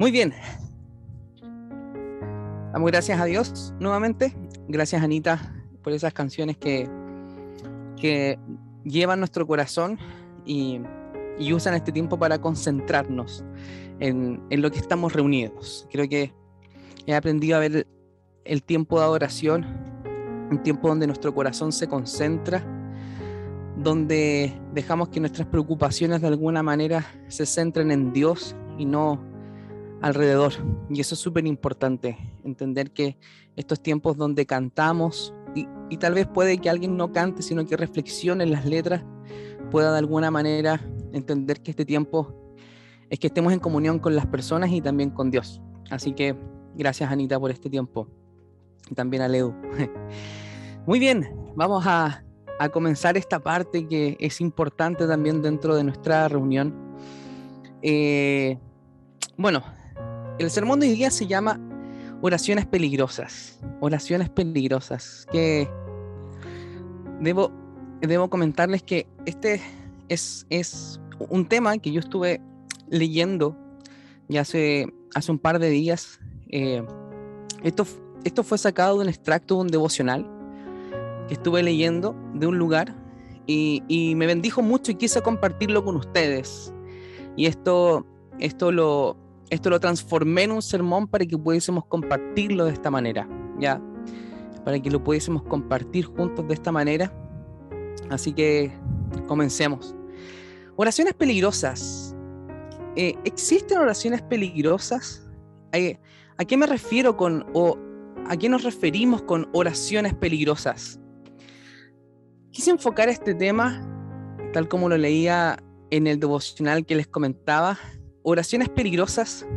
Muy bien, damos gracias a Dios nuevamente. Gracias, Anita, por esas canciones que llevan nuestro corazón y usan este tiempo para concentrarnos en lo que estamos reunidos. Creo que he aprendido a ver el tiempo de adoración, un tiempo donde nuestro corazón se concentra, donde dejamos que nuestras preocupaciones de alguna manera se centren en Dios y no alrededor. Y eso es súper importante, entender que estos tiempos donde cantamos y tal vez puede que alguien no cante, sino que reflexione en las letras, pueda de alguna manera entender que este tiempo es que estemos en comunión con las personas y también con Dios. Así que gracias, Anita, por este tiempo, y también a Leo. Muy bien, vamos a comenzar esta parte que es importante también dentro de nuestra reunión. Bueno, el sermón de hoy día se llama oraciones peligrosas. Oraciones peligrosas. Que debo comentarles que este es un tema que yo estuve leyendo ya hace un par de días. Esto fue sacado de un extracto de un devocional que estuve leyendo de un lugar y me bendijo mucho y quise compartirlo con ustedes. Y esto lo transformé en un sermón para que pudiésemos compartirlo de esta manera, ¿ya? Para que lo pudiésemos compartir juntos de esta manera. Así que comencemos. Oraciones peligrosas. ¿Existen oraciones peligrosas? ¿A qué me refiero a qué nos referimos con oraciones peligrosas? Quise enfocar este tema, tal como lo leía en el devocional que les comentaba. Oraciones peligrosas.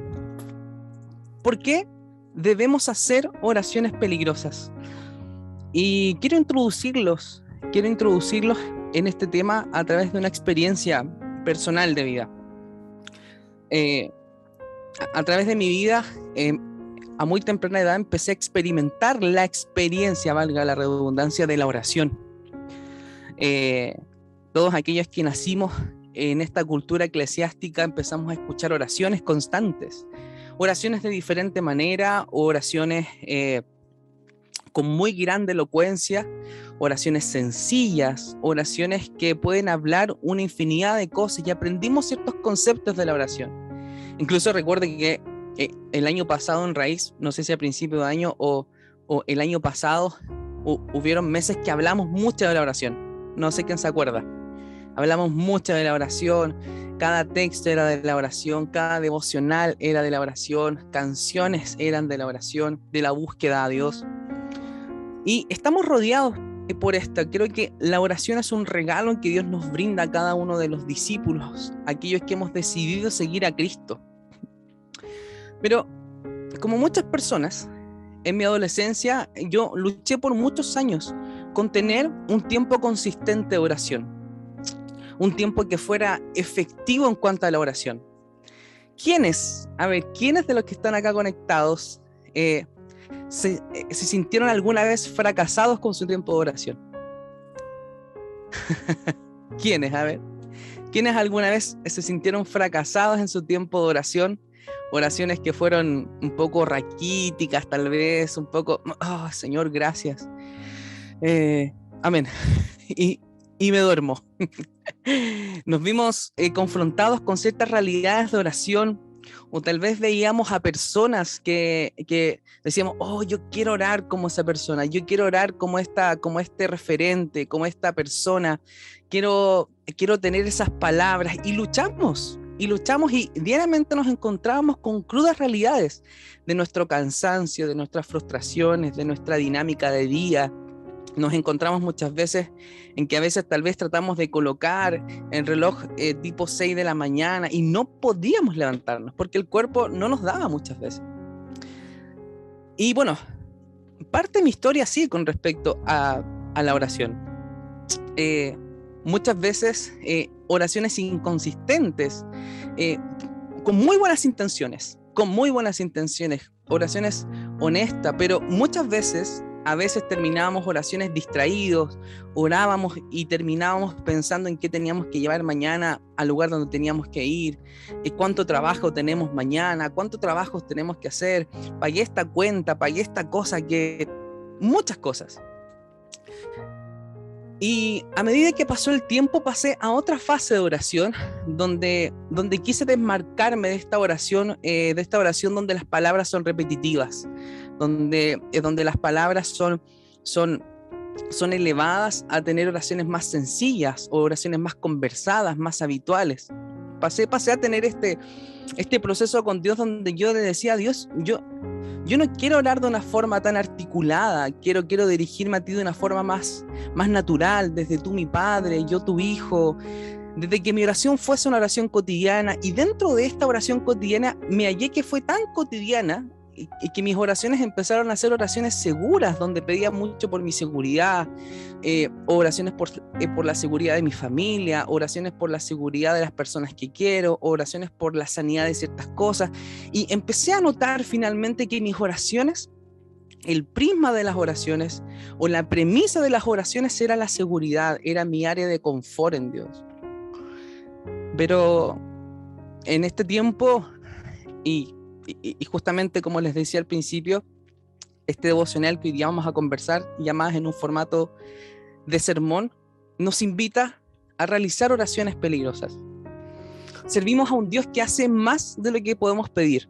¿Por qué debemos hacer oraciones peligrosas? Y quiero introducirlos en este tema a través de una experiencia personal de vida. A través de mi vida, a muy temprana edad, empecé a experimentar la experiencia, valga la redundancia, de la oración. Todos aquellos que nacimos en esta cultura eclesiástica empezamos a escuchar oraciones constantes, oraciones de diferente manera, oraciones con muy grande elocuencia, oraciones sencillas, oraciones que pueden hablar una infinidad de cosas, y aprendimos ciertos conceptos de la oración. Incluso recuerden que el año pasado en Raíz, no sé si a principio de año o el año pasado, hubieron meses que hablamos mucho de la oración. No sé quién se acuerda. Hablamos mucho de la oración, cada texto era de la oración, cada devocional era de la oración, canciones eran de la oración, de la búsqueda a Dios. Y estamos rodeados por esto. Creo que la oración es un regalo que Dios nos brinda a cada uno de los discípulos, aquellos que hemos decidido seguir a Cristo. Pero como muchas personas, en mi adolescencia yo luché por muchos años con tener un tiempo consistente de oración, un tiempo que fuera efectivo en cuanto a la oración. ¿Quiénes de los que están acá conectados se sintieron alguna vez fracasados con su tiempo de oración? ¿Quiénes? A ver, ¿quiénes alguna vez se sintieron fracasados en su tiempo de oración? Oraciones que fueron un poco raquíticas, tal vez, un poco, oh, Señor, gracias. Amén. Y me duermo. Nos vimos confrontados con ciertas realidades de oración, o tal vez veíamos a personas que decíamos, oh, yo quiero orar como esa persona, yo quiero orar como este referente, como esta persona, quiero tener esas palabras, y luchamos y diariamente nos encontrábamos con crudas realidades de nuestro cansancio, de nuestras frustraciones, de nuestra dinámica de día. Nos encontramos muchas veces en que a veces tal vez tratamos de colocar el reloj tipo 6 de la mañana y no podíamos levantarnos porque el cuerpo no nos daba muchas veces. Y bueno, parte de mi historia sí con respecto a la oración. Muchas veces oraciones inconsistentes, con muy buenas intenciones, oraciones honestas, pero muchas veces a veces terminábamos oraciones distraídos, orábamos y terminábamos pensando en qué teníamos que llevar mañana al lugar donde teníamos que ir, cuánto trabajo tenemos mañana, cuánto trabajo tenemos que hacer, pagué esta cuenta, pagué esta cosa, muchas cosas. Y a medida que pasó el tiempo, pasé a otra fase de oración, donde quise desmarcarme de esta oración donde las palabras son repetitivas, donde las palabras son elevadas a tener oraciones más sencillas o oraciones más conversadas, más habituales. Pasé a tener este proceso con Dios donde yo le decía a Dios, yo no quiero orar de una forma tan articulada, quiero dirigirme a ti de una forma más natural, desde tú mi Padre, yo tu Hijo, desde que mi oración fuese una oración cotidiana, y dentro de esta oración cotidiana me hallé que fue tan cotidiana y que mis oraciones empezaron a ser oraciones seguras, donde pedía mucho por mi seguridad, oraciones por la seguridad de mi familia, oraciones por la seguridad de las personas que quiero, oraciones por la sanidad de ciertas cosas, y empecé a notar finalmente que mis oraciones, el prisma de las oraciones o la premisa de las oraciones era la seguridad, era mi área de confort en Dios. Pero en este tiempo, y justamente como les decía al principio, este devocional que hoy día vamos a conversar, ya más en un formato de sermón, nos invita a realizar oraciones peligrosas. Servimos a un Dios que hace más de lo que podemos pedir.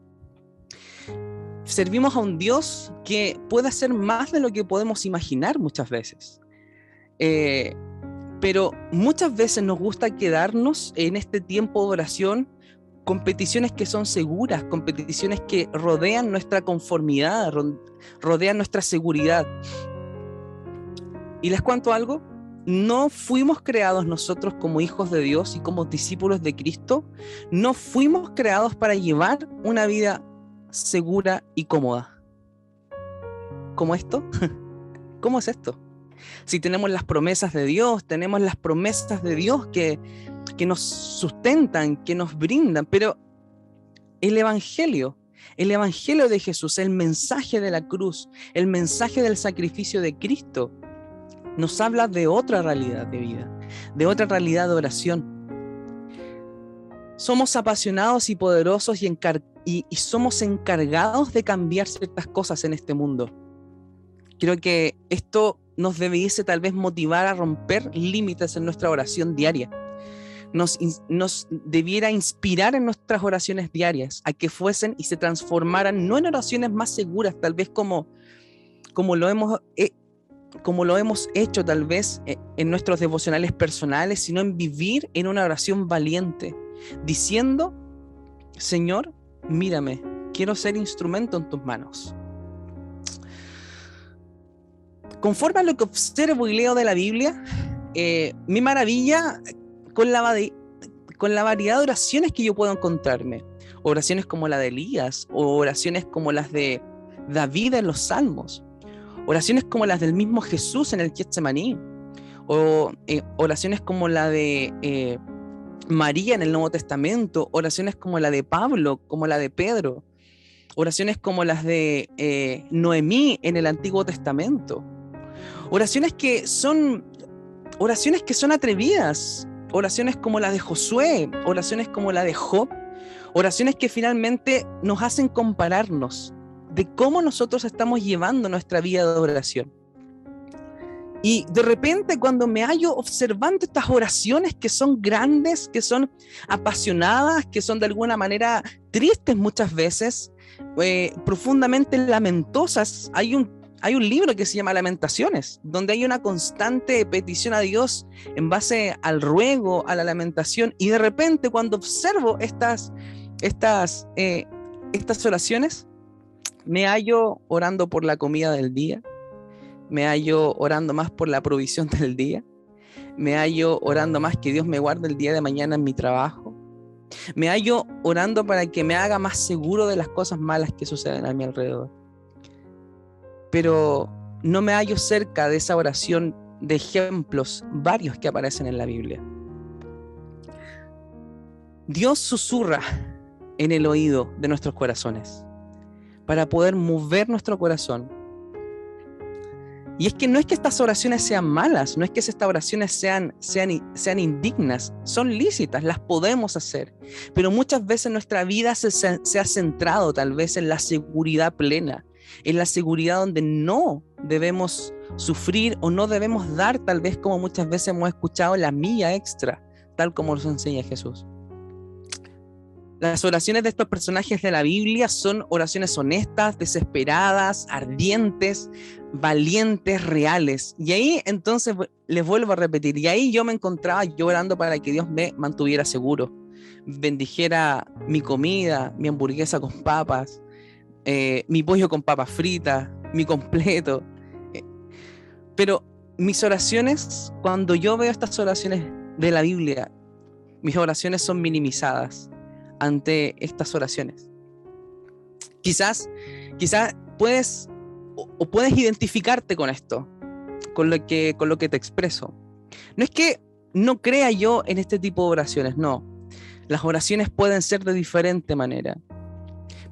Servimos a un Dios que puede hacer más de lo que podemos imaginar muchas veces. Pero muchas veces nos gusta quedarnos en este tiempo de oración con peticiones que son seguras, con peticiones que rodean nuestra conformidad, rodean nuestra seguridad. Y les cuento algo, no fuimos creados nosotros como hijos de Dios y como discípulos de Cristo, no fuimos creados para llevar una vida segura y cómoda. ¿Cómo esto? ¿Cómo es esto? Si tenemos las promesas de Dios, tenemos las promesas de Dios que nos sustentan, que nos brindan, pero el Evangelio de Jesús, el mensaje de la cruz, el mensaje del sacrificio de Cristo, nos habla de otra realidad de vida, de otra realidad de oración. Somos apasionados y poderosos y somos encargados de cambiar ciertas cosas en este mundo. Creo que esto nos debiese tal vez motivar a romper límites en nuestra oración diaria. Nos debiera inspirar en nuestras oraciones diarias a que fuesen y se transformaran no en oraciones más seguras, tal vez como lo hemos hecho tal vez en nuestros devocionales personales, sino en vivir en una oración valiente, diciendo: Señor, mírame, quiero ser instrumento en tus manos. Conforme a lo que observo y leo de la Biblia, me maravilla con la variedad de oraciones que yo puedo encontrarme. Oraciones como la de Elías, o oraciones como las de David en los Salmos, oraciones como las del mismo Jesús en el Getsemaní, o oraciones como la de María en el Nuevo Testamento, oraciones como la de Pablo, como la de Pedro, oraciones como las de Noemí en el Antiguo Testamento, oraciones que son atrevidas, oraciones como la de Josué, oraciones como la de Job, oraciones que finalmente nos hacen compararnos de cómo nosotros estamos llevando nuestra vida de oración. Y de repente, cuando me hallo observando estas oraciones que son grandes, que son apasionadas, que son de alguna manera tristes muchas veces, profundamente lamentosas, hay un libro que se llama Lamentaciones, donde hay una constante petición a Dios en base al ruego, a la lamentación, y de repente cuando observo estas oraciones, me hallo orando por la comida del día, me hallo orando más por la provisión del día, me hallo orando más que Dios me guarde el día de mañana en mi trabajo, me hallo orando para que me haga más seguro de las cosas malas que suceden a mi alrededor. Pero no me hallo cerca de esa oración de ejemplos varios que aparecen en la Biblia. Dios susurra en el oído de nuestros corazones para poder mover nuestro corazón. Y es que no es que estas oraciones sean malas, no es que estas oraciones sean indignas, son lícitas, las podemos hacer, pero muchas veces nuestra vida se ha centrado tal vez en la seguridad plena, en la seguridad donde no debemos sufrir o no debemos dar, tal vez como muchas veces hemos escuchado, la milla extra, tal como nos enseña Jesús. Las oraciones de estos personajes de la Biblia son oraciones honestas, desesperadas, ardientes, valientes, reales. Y ahí entonces les vuelvo a repetir, y ahí yo me encontraba llorando para que Dios me mantuviera seguro, bendijera mi comida, mi hamburguesa con papas, mi pollo con papas fritas, mi completo. Pero mis oraciones, cuando yo veo estas oraciones de la Biblia, mis oraciones son minimizadas ante estas oraciones. Quizás puedes identificarte con esto, con lo que te expreso. No es que no crea yo en este tipo de oraciones, no. Las oraciones pueden ser de diferente manera,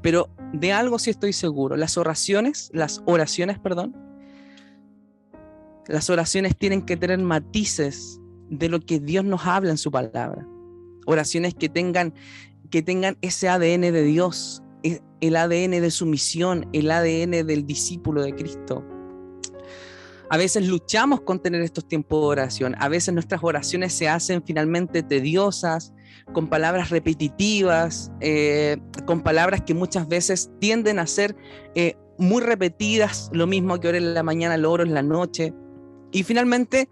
pero de algo sí estoy seguro. Las oraciones, tienen que tener matices de lo que Dios nos habla en su palabra. Oraciones que tengan ese ADN de Dios, el ADN de su misión, el ADN del discípulo de Cristo. A veces luchamos con tener estos tiempos de oración. A veces nuestras oraciones se hacen finalmente tediosas, con palabras repetitivas, con palabras que muchas veces tienden a ser muy repetidas, lo mismo que oro en la mañana, lo oro en la noche. Y finalmente,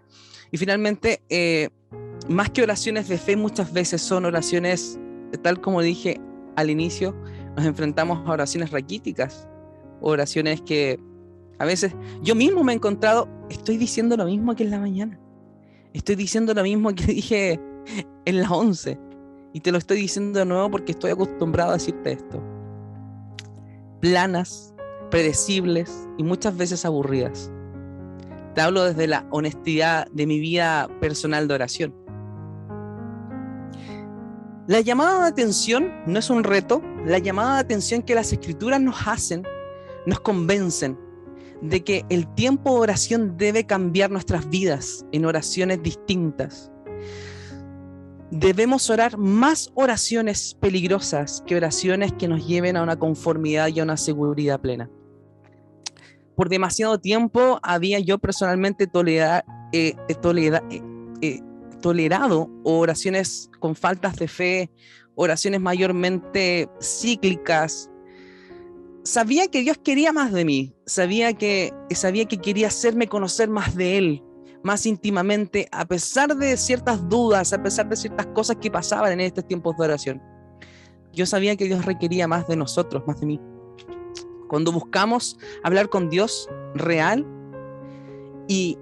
más que oraciones de fe, muchas veces son oraciones, tal como dije al inicio, nos enfrentamos a oraciones raquíticas, oraciones que a veces yo mismo me he encontrado, estoy diciendo lo mismo que en la mañana, estoy diciendo lo mismo que dije en las 11, y te lo estoy diciendo de nuevo porque estoy acostumbrado a decirte esto. Planas, predecibles y muchas veces aburridas. Te hablo desde la honestidad de mi vida personal de oración. La llamada de atención no es un reto. La llamada de atención que las Escrituras nos hacen, nos convencen de que el tiempo de oración debe cambiar nuestras vidas en oraciones distintas. Debemos orar más oraciones peligrosas que oraciones que nos lleven a una conformidad y a una seguridad plena. Por demasiado tiempo había yo personalmente tolerado oraciones con faltas de fe, oraciones mayormente cíclicas. Sabía que Dios quería más de mí, sabía que quería hacerme conocer más de Él, más íntimamente, a pesar de ciertas dudas, a pesar de ciertas cosas que pasaban en estos tiempos de oración. Yo sabía que Dios requería más de nosotros, más de mí. Cuando buscamos hablar con Dios real y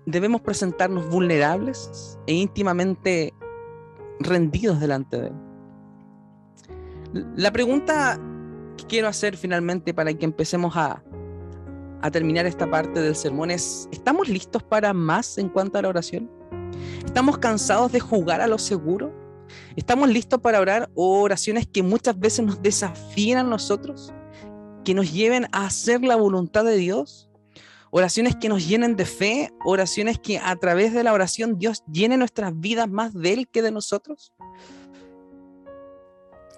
debemos presentarnos vulnerables e íntimamente rendidos delante de Él. La pregunta que quiero hacer finalmente para que empecemos a terminar esta parte del sermón es: ¿estamos listos para más en cuanto a la oración? ¿Estamos cansados de jugar a lo seguro? ¿Estamos listos para orar oraciones que muchas veces nos desafían a nosotros? ¿Que nos lleven a hacer la voluntad de Dios? Oraciones que nos llenen de fe, oraciones que a través de la oración Dios llene nuestras vidas más de Él que de nosotros.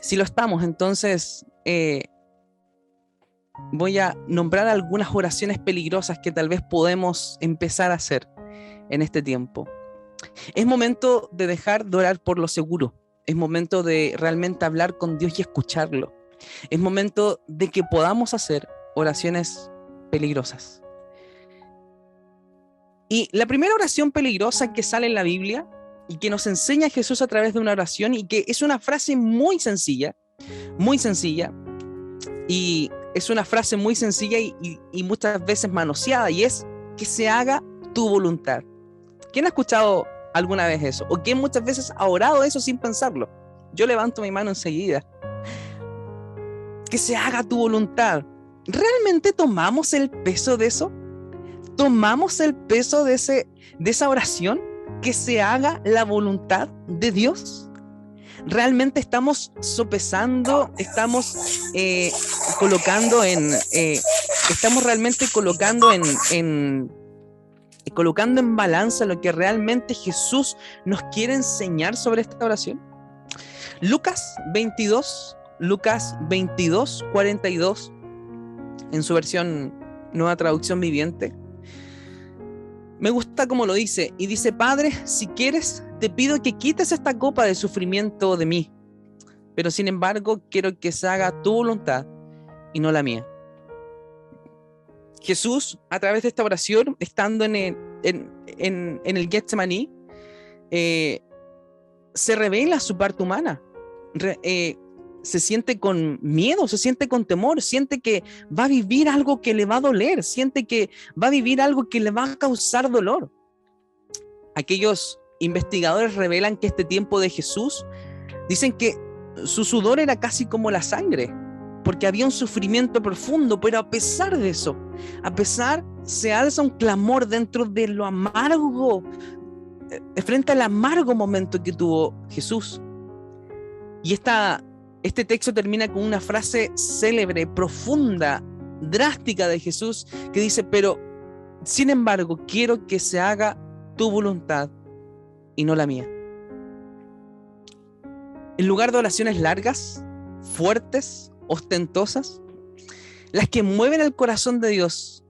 Si lo estamos, entonces voy a nombrar algunas oraciones peligrosas que tal vez podemos empezar a hacer en este tiempo. Es momento de dejar de orar por lo seguro. Es momento de realmente hablar con Dios y escucharlo. Es momento de que podamos hacer oraciones peligrosas. Y la primera oración peligrosa que sale en la Biblia y que nos enseña Jesús a través de una oración, y que es una frase muy sencilla, y es una frase muy sencilla y muchas veces manoseada, y es: que se haga tu voluntad. ¿Quién ha escuchado alguna vez eso? ¿O quién muchas veces ha orado eso sin pensarlo? Yo levanto mi mano enseguida. Que se haga tu voluntad. ¿Realmente tomamos el peso de eso? ¿Tomamos el peso de esa oración? Que se haga la voluntad de Dios. ¿Realmente estamos sopesando? ¿Estamos estamos realmente colocando en colocando en balanza lo que realmente Jesús nos quiere enseñar sobre esta oración. Lucas 22, 42, en su versión Nueva Traducción Viviente. Me gusta como lo dice, y dice: Padre, si quieres, te pido que quites esta copa de sufrimiento de mí, pero sin embargo quiero que se haga tu voluntad y no la mía. Jesús, a través de esta oración, estando en el Getsemaní, se revela su parte humana. Se siente con miedo, se siente con temor, siente que va a vivir algo que le va a doler, siente que va a vivir algo que le va a causar dolor. Aquellos investigadores revelan que este tiempo de Jesús, dicen que su sudor era casi como la sangre, porque había un sufrimiento profundo, pero a pesar de eso, se alza un clamor dentro de lo amargo, frente al amargo momento que tuvo Jesús. Y este texto termina con una frase célebre, profunda, drástica de Jesús, que dice: pero sin embargo quiero que se haga tu voluntad y no la mía. En lugar de oraciones largas, fuertes, ostentosas, las que mueven el corazón de Dios,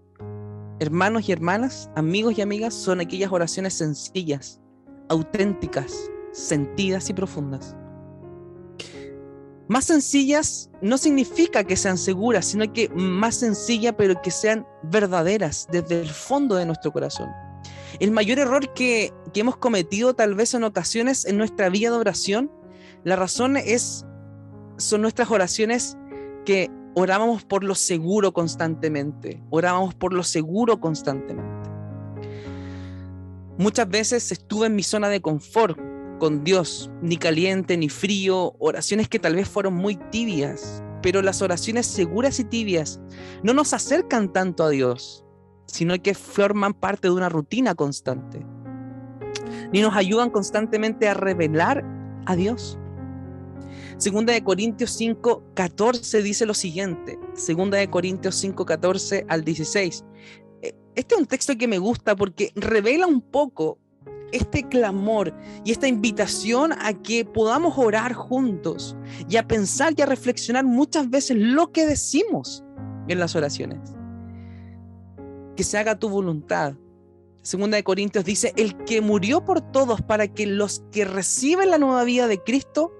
hermanos y hermanas, amigos y amigas, son aquellas oraciones sencillas, auténticas, sentidas y profundas. Más sencillas no significa que sean seguras, sino que más sencillas, pero que sean verdaderas desde el fondo de nuestro corazón. El mayor error que hemos cometido tal vez en ocasiones en nuestra vida de oración, la razón son nuestras oraciones que orábamos por lo seguro constantemente. Muchas veces estuve en mi zona de confort con Dios, ni caliente ni frío, oraciones que tal vez fueron muy tibias, pero las oraciones seguras y tibias no nos acercan tanto a Dios, sino que forman parte de una rutina constante, ni nos ayudan constantemente a revelar a Dios. Segunda de Corintios 5:14 dice lo siguiente, Segunda de Corintios 5:14 al 16. Este es un texto que me gusta porque revela un poco este clamor y esta invitación a que podamos orar juntos y a pensar y a reflexionar muchas veces lo que decimos en las oraciones. Que se haga tu voluntad. Segunda de Corintios dice: el que murió por todos para que los que reciben la nueva vida de Cristo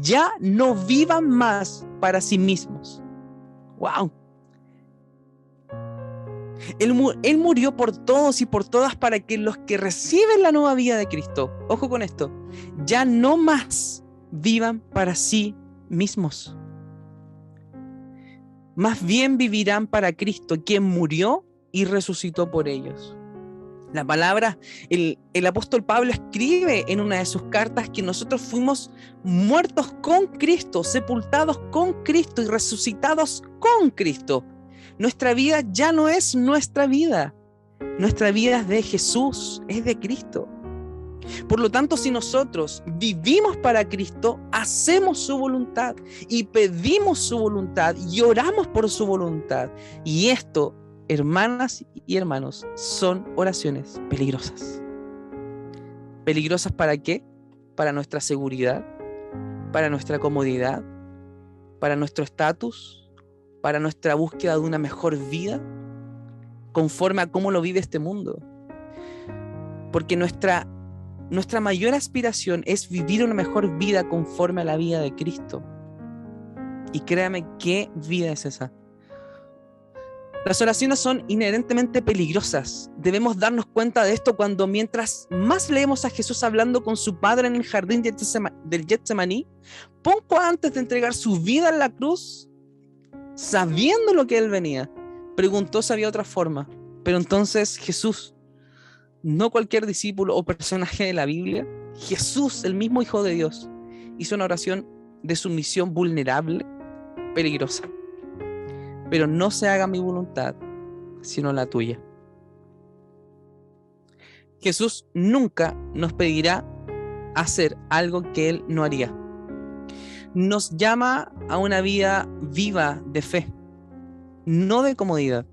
ya no vivan más para sí mismos. ¡Wow! Él murió por todos y por todas para que los que reciben la nueva vida de Cristo, ojo con esto, ya no más vivan para sí mismos. Más bien vivirán para Cristo, quien murió y resucitó por ellos. La palabra, el apóstol Pablo escribe en una de sus cartas que nosotros fuimos muertos con Cristo, sepultados con Cristo y resucitados con Cristo. Nuestra vida ya no es nuestra vida es de Jesús, es de Cristo. Por lo tanto, si nosotros vivimos para Cristo, hacemos su voluntad y pedimos su voluntad y oramos por su voluntad. Y esto, hermanas y hermanos, son oraciones peligrosas. ¿Peligrosas para qué? Para nuestra seguridad, para nuestra comodidad, para nuestro estatus, para nuestra búsqueda de una mejor vida, conforme a cómo lo vive este mundo. Porque nuestra mayor aspiración es vivir una mejor vida conforme a la vida de Cristo. Y créame, ¿qué vida es esa? Las oraciones son inherentemente peligrosas. Debemos darnos cuenta de esto cuando mientras más leemos a Jesús hablando con su Padre en el jardín del Getsemaní, poco antes de entregar su vida en la cruz, sabiendo lo que él venía, preguntó si había otra forma. Pero entonces Jesús, no cualquier discípulo o personaje de la Biblia, Jesús, el mismo Hijo de Dios, hizo una oración de sumisión vulnerable, peligrosa. Pero no se haga mi voluntad, sino la tuya. Jesús nunca nos pedirá hacer algo que Él no haría. Nos llama a una vida viva de fe, no de comodidad.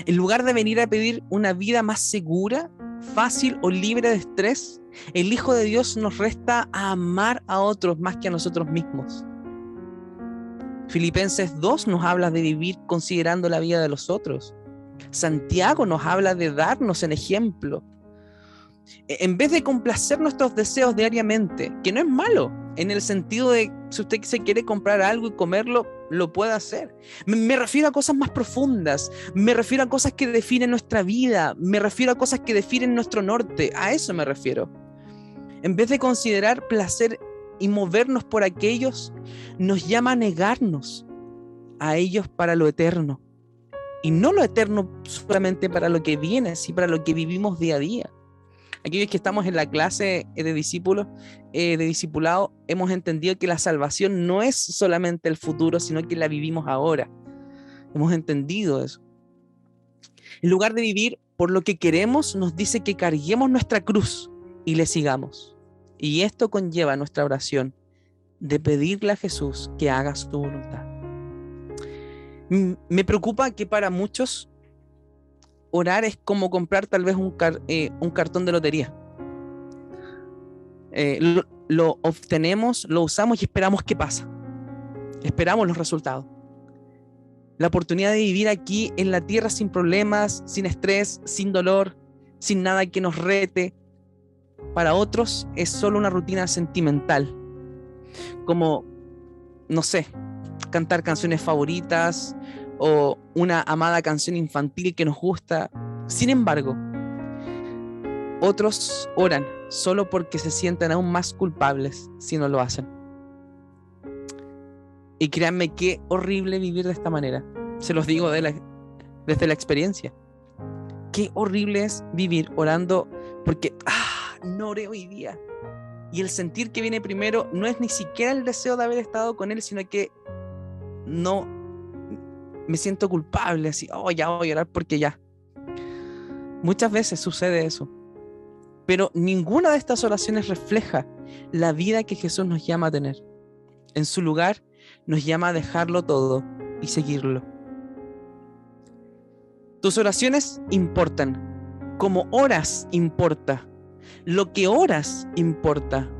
En lugar de venir a pedir una vida más segura, fácil o libre de estrés, el Hijo de Dios nos resta a amar a otros más que a nosotros mismos. Filipenses 2 nos habla de vivir considerando la vida de los otros. Santiago nos habla de darnos en ejemplo. En vez de complacer nuestros deseos diariamente, que no es malo, en el sentido de si usted se quiere comprar algo y comerlo, lo puede hacer. Me refiero a cosas más profundas, me refiero a cosas que definen nuestra vida, me refiero a cosas que definen nuestro norte, a eso me refiero. En vez de considerar placer y movernos por aquellos, nos llama a negarnos a ellos para lo eterno. Y no lo eterno solamente para lo que viene, sino para lo que vivimos día a día. Aquellos que estamos en la clase de discípulos, de discipulado, hemos entendido que la salvación no es solamente el futuro, sino que la vivimos ahora. Hemos entendido eso. En lugar de vivir por lo que queremos, nos dice que carguemos nuestra cruz y le sigamos. Y esto conlleva nuestra oración de pedirle a Jesús que haga su voluntad. Me preocupa que para muchos orar es como comprar tal vez un cartón de lotería. Lo obtenemos, lo usamos y esperamos qué pasa. Esperamos los resultados. La oportunidad de vivir aquí en la tierra sin problemas, sin estrés, sin dolor, sin nada que nos rete, para otros es solo una rutina sentimental. Como, no sé, cantar canciones favoritas o una amada canción infantil que nos gusta. Sin embargo, otros oran solo porque se sienten aún más culpables si no lo hacen. Y créanme qué horrible vivir de esta manera. Se los digo desde la experiencia. Qué horrible es vivir orando porque no oré hoy día. Y el sentir que viene primero no es ni siquiera el deseo de haber estado con él, sino que no me siento culpable, así, ya voy a orar porque ya. Muchas veces sucede eso. Pero ninguna de estas oraciones refleja la vida que Jesús nos llama a tener. En su lugar, nos llama a dejarlo todo y seguirlo. Tus oraciones importan. Como oras importa. Lo que oras importa.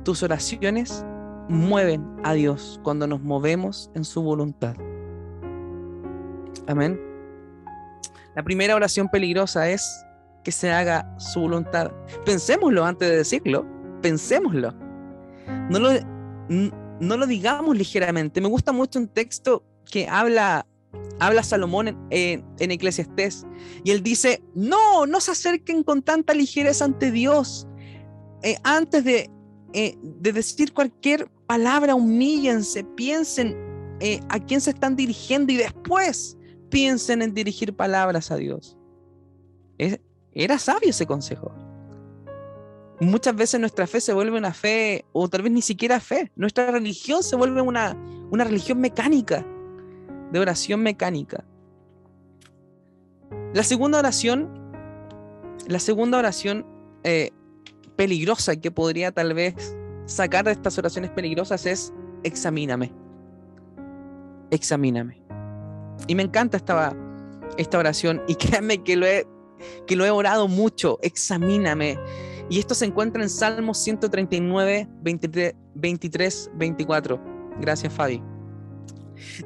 Tus oraciones mueven a Dios cuando nos movemos en su voluntad. Amén. La primera oración peligrosa es que se haga su voluntad. Pensémoslo antes de decirlo. Pensémoslo. No lo digamos ligeramente. Me gusta mucho un texto que habla Salomón en Eclesiastés, y él dice: no se acerquen con tanta ligereza ante Dios. Antes de decir cualquier palabra, humíllense, piensen a quién se están dirigiendo y después piensen en dirigir palabras a Dios. Era sabio ese consejo. Muchas veces nuestra fe se vuelve una fe, o tal vez ni siquiera fe. Nuestra religión se vuelve una religión mecánica, de oración mecánica. La segunda oración peligrosa que podría tal vez sacar de estas oraciones peligrosas es: examíname. Examíname. Y me encanta esta oración, y créanme que lo he orado mucho. Examíname. Y esto se encuentra en Salmos 139, 23, 24. Gracias, Fabi.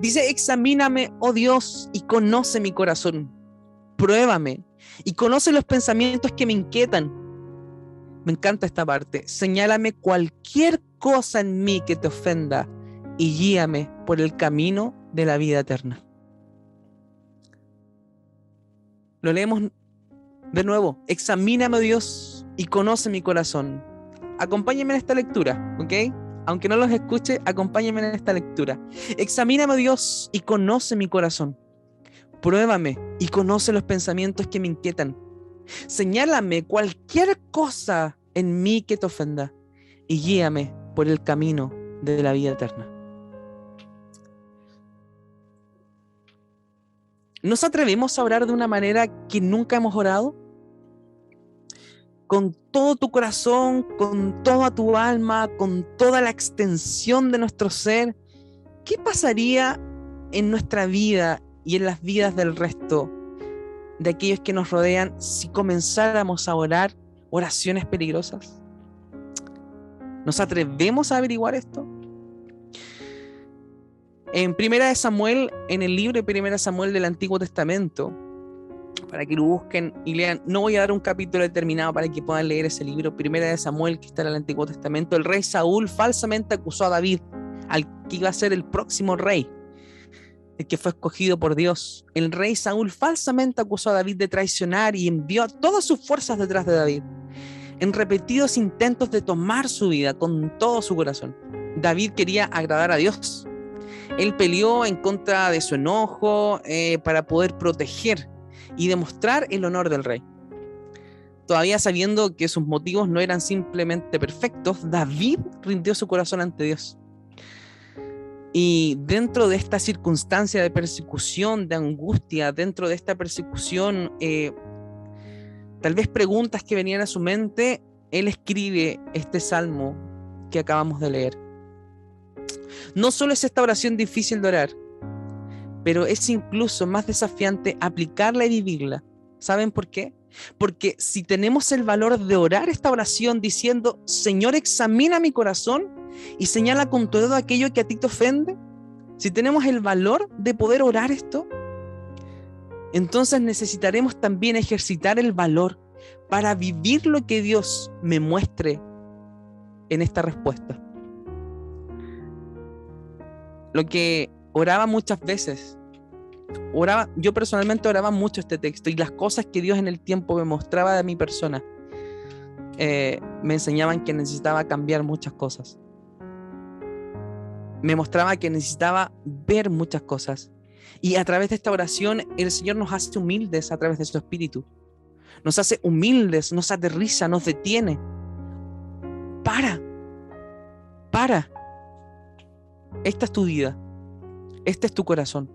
Dice: examíname, oh Dios, y conoce mi corazón. Pruébame y conoce los pensamientos que me inquietan. Me encanta esta parte. Señálame cualquier cosa en mí que te ofenda y guíame por el camino de la vida eterna. Lo leemos de nuevo. Examíname, oh Dios, y conoce mi corazón. Acompáñenme en esta lectura, ¿ok? Aunque no los escuche, acompáñenme en esta lectura. Examíname, oh Dios, y conoce mi corazón. Pruébame y conoce los pensamientos que me inquietan. Señálame cualquier cosa en mí que te ofenda y guíame por el camino de la vida eterna. ¿Nos atrevemos a orar de una manera que nunca hemos orado? Con todo tu corazón, con toda tu alma, con toda la extensión de nuestro ser. ¿Qué pasaría en nuestra vida y en las vidas del resto de aquellos que nos rodean si comenzáramos a orar oraciones peligrosas? ¿Nos atrevemos a averiguar esto? En Primera de Samuel, en el libro de Primera de Samuel del Antiguo Testamento, para que lo busquen y lean, no voy a dar un capítulo determinado para que puedan leer ese libro, Primera de Samuel, que está en el Antiguo Testamento. El rey Saúl falsamente acusó a David, al que iba a ser el próximo rey, el que fue escogido por Dios. El rey Saúl falsamente acusó a David de traicionar y envió a todas sus fuerzas detrás de David, en repetidos intentos de tomar su vida con todo su corazón. David quería agradar a Dios. Él peleó en contra de su enojo para poder proteger y demostrar el honor del rey. Todavía sabiendo que sus motivos no eran simplemente perfectos, David rindió su corazón ante Dios. Y dentro de esta circunstancia de persecución, de angustia, dentro de esta persecución, tal vez preguntas que venían a su mente, él escribe este salmo que acabamos de leer. No solo es esta oración difícil de orar, pero es incluso más desafiante aplicarla y vivirla. ¿Saben por qué? Porque si tenemos el valor de orar esta oración diciendo: Señor, examina mi corazón y señala con tu dedo aquello que a ti te ofende, si tenemos el valor de poder orar esto, entonces necesitaremos también ejercitar el valor para vivir lo que Dios me muestre en esta respuesta. Lo que oraba muchas veces, yo personalmente oraba mucho este texto, y las cosas que Dios en el tiempo me mostraba de mi persona me enseñaban que necesitaba cambiar muchas cosas. Me mostraba que necesitaba ver muchas cosas. Y a través de esta oración, el Señor nos hace humildes a través de su Espíritu. Nos hace humildes, nos aterriza, nos detiene. Para. Esta es tu vida. Este es tu corazón.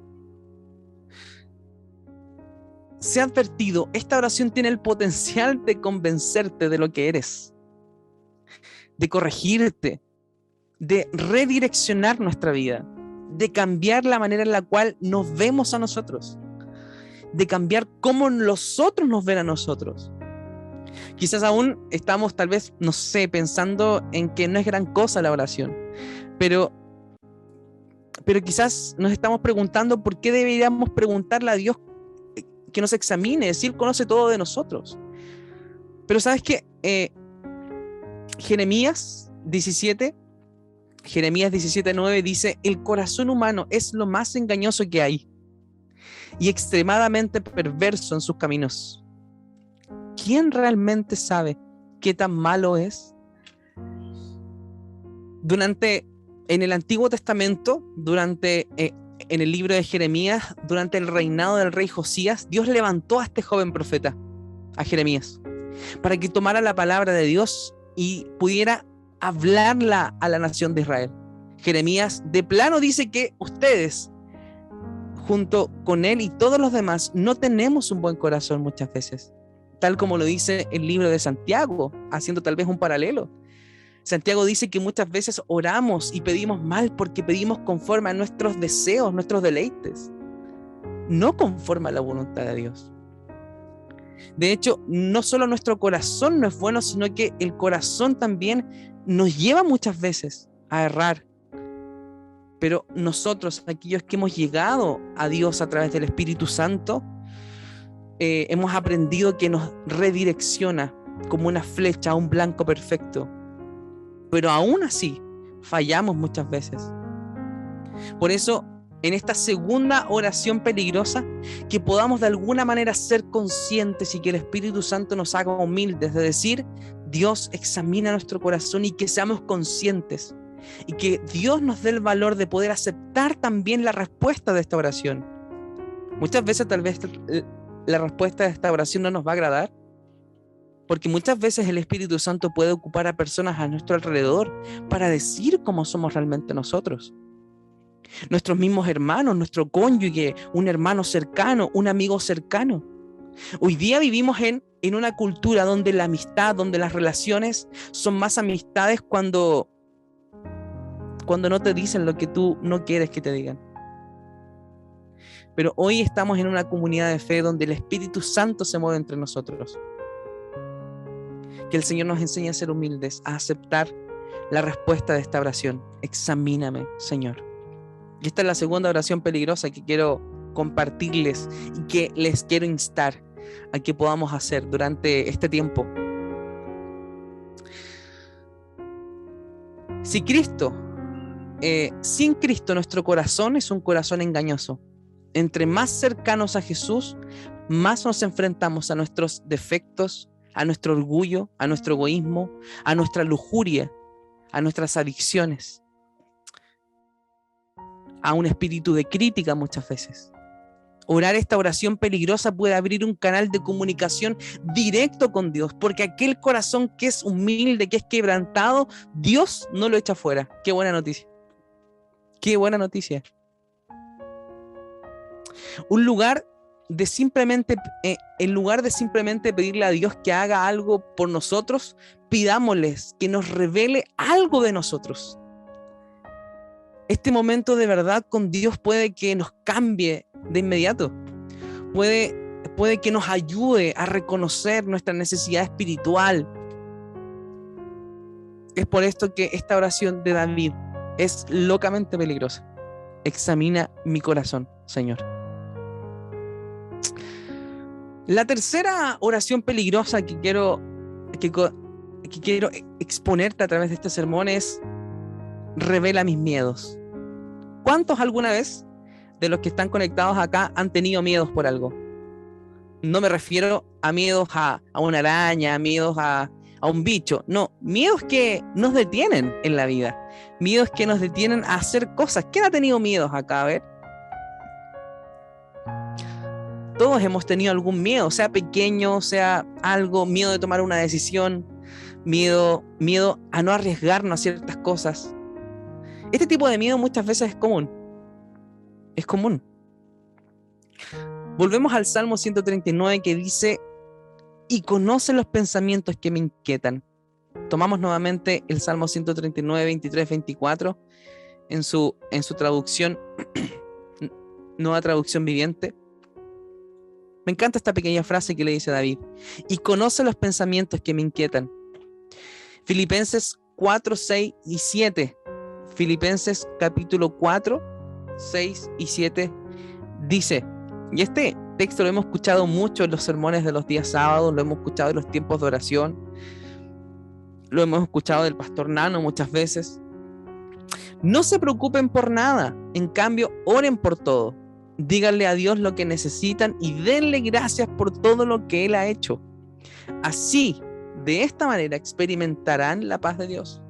Se ha advertido, esta oración tiene el potencial de convencerte de lo que eres, de corregirte, de redireccionar nuestra vida, de cambiar la manera en la cual nos vemos a nosotros, de cambiar cómo los otros nos ven a nosotros. Quizás aún estamos, tal vez, no sé, pensando en que no es gran cosa la oración, pero quizás nos estamos preguntando por qué deberíamos preguntarle a Dios que nos examine, si Él conoce todo de nosotros. Pero ¿sabes qué? Jeremías 17:9 dice: el corazón humano es lo más engañoso que hay y extremadamente perverso en sus caminos. ¿Quién realmente sabe qué tan malo es? En el Antiguo Testamento, en el libro de Jeremías, durante el reinado del rey Josías, Dios levantó a este joven profeta, a Jeremías, para que tomara la palabra de Dios y pudiera hablarla a la nación de Israel. Jeremías de plano dice que ustedes, junto con él y todos los demás, no tenemos un buen corazón muchas veces, tal como lo dice el libro de Santiago, haciendo tal vez un paralelo. Santiago dice que muchas veces oramos y pedimos mal porque pedimos conforme a nuestros deseos, nuestros deleites, no conforme a la voluntad de Dios. De hecho, no solo nuestro corazón no es bueno, sino que el corazón también nos lleva muchas veces a errar. Pero nosotros, aquellos que hemos llegado a Dios a través del Espíritu Santo, hemos aprendido que nos redirecciona como una flecha a un blanco perfecto. Pero aún así, fallamos muchas veces. Por eso, en esta segunda oración peligrosa, que podamos de alguna manera ser conscientes y que el Espíritu Santo nos haga humildes, de decir: Dios, examina nuestro corazón, y que seamos conscientes, y que Dios nos dé el valor de poder aceptar también la respuesta de esta oración. Muchas veces tal vez la respuesta de esta oración no nos va a agradar, porque muchas veces el Espíritu Santo puede ocupar a personas a nuestro alrededor para decir cómo somos realmente nosotros. Nuestros mismos hermanos, nuestro cónyuge, un hermano cercano, un amigo cercano. Hoy día vivimos en una cultura donde la amistad, donde las relaciones son más amistades cuando no te dicen lo que tú no quieres que te digan. pero hoy estamos en una comunidad de fe donde el Espíritu Santo se mueve entre nosotros. Que el Señor nos enseñe a ser humildes, a aceptar la respuesta de esta oración. Examíname, Señor. Y esta es la segunda oración peligrosa que quiero compartirles y que les quiero instar a que podamos hacer durante este tiempo. Si Cristo, sin Cristo, nuestro corazón es un corazón engañoso. Entre más cercanos a Jesús, más nos enfrentamos a nuestros defectos, a nuestro orgullo, a nuestro egoísmo, a nuestra lujuria, a nuestras adicciones, a un espíritu de crítica muchas veces. Orar esta oración peligrosa puede abrir un canal de comunicación directo con Dios, porque aquel corazón que es humilde, que es quebrantado, Dios no lo echa fuera. Qué buena noticia. Qué buena noticia. Un lugar de simplemente, en lugar de simplemente pedirle a Dios que haga algo por nosotros, pidámosles que nos revele algo de nosotros. Este momento de verdad con Dios puede que nos cambie de inmediato. Puede que nos ayude a reconocer nuestra necesidad espiritual. Es por esto que esta oración de David es locamente peligrosa. Examina mi corazón, Señor. La tercera oración peligrosa que quiero exponerte a través de este sermón es: revela mis miedos. ¿Cuántos alguna vez de los que están conectados acá han tenido miedos por algo? No me refiero a miedos a una araña, miedos a un bicho. No, miedos que nos detienen en la vida. Miedos que nos detienen a hacer cosas. ¿Quién ha tenido miedos acá? A ver. Todos hemos tenido algún miedo, sea pequeño, sea algo, miedo de tomar una decisión, miedo a no arriesgarnos a ciertas cosas. Este tipo de miedo muchas veces es común. Es común. Volvemos al Salmo 139 que dice: y conoce los pensamientos que me inquietan. Tomamos nuevamente el Salmo 139, 23, 24 en su traducción, nueva traducción viviente. Me encanta esta pequeña frase que le dice David: y conoce los pensamientos que me inquietan. Filipenses 4, 6 y 7. Filipenses capítulo 4, 6 y 7 dice, y este texto lo hemos escuchado mucho en los sermones de los días sábados, lo hemos escuchado en los tiempos de oración, lo hemos escuchado del pastor Nano muchas veces. No se preocupen por nada, en cambio oren por todo. Díganle a Dios lo que necesitan y denle gracias por todo lo que Él ha hecho. Así, de esta manera, experimentarán la paz de Dios,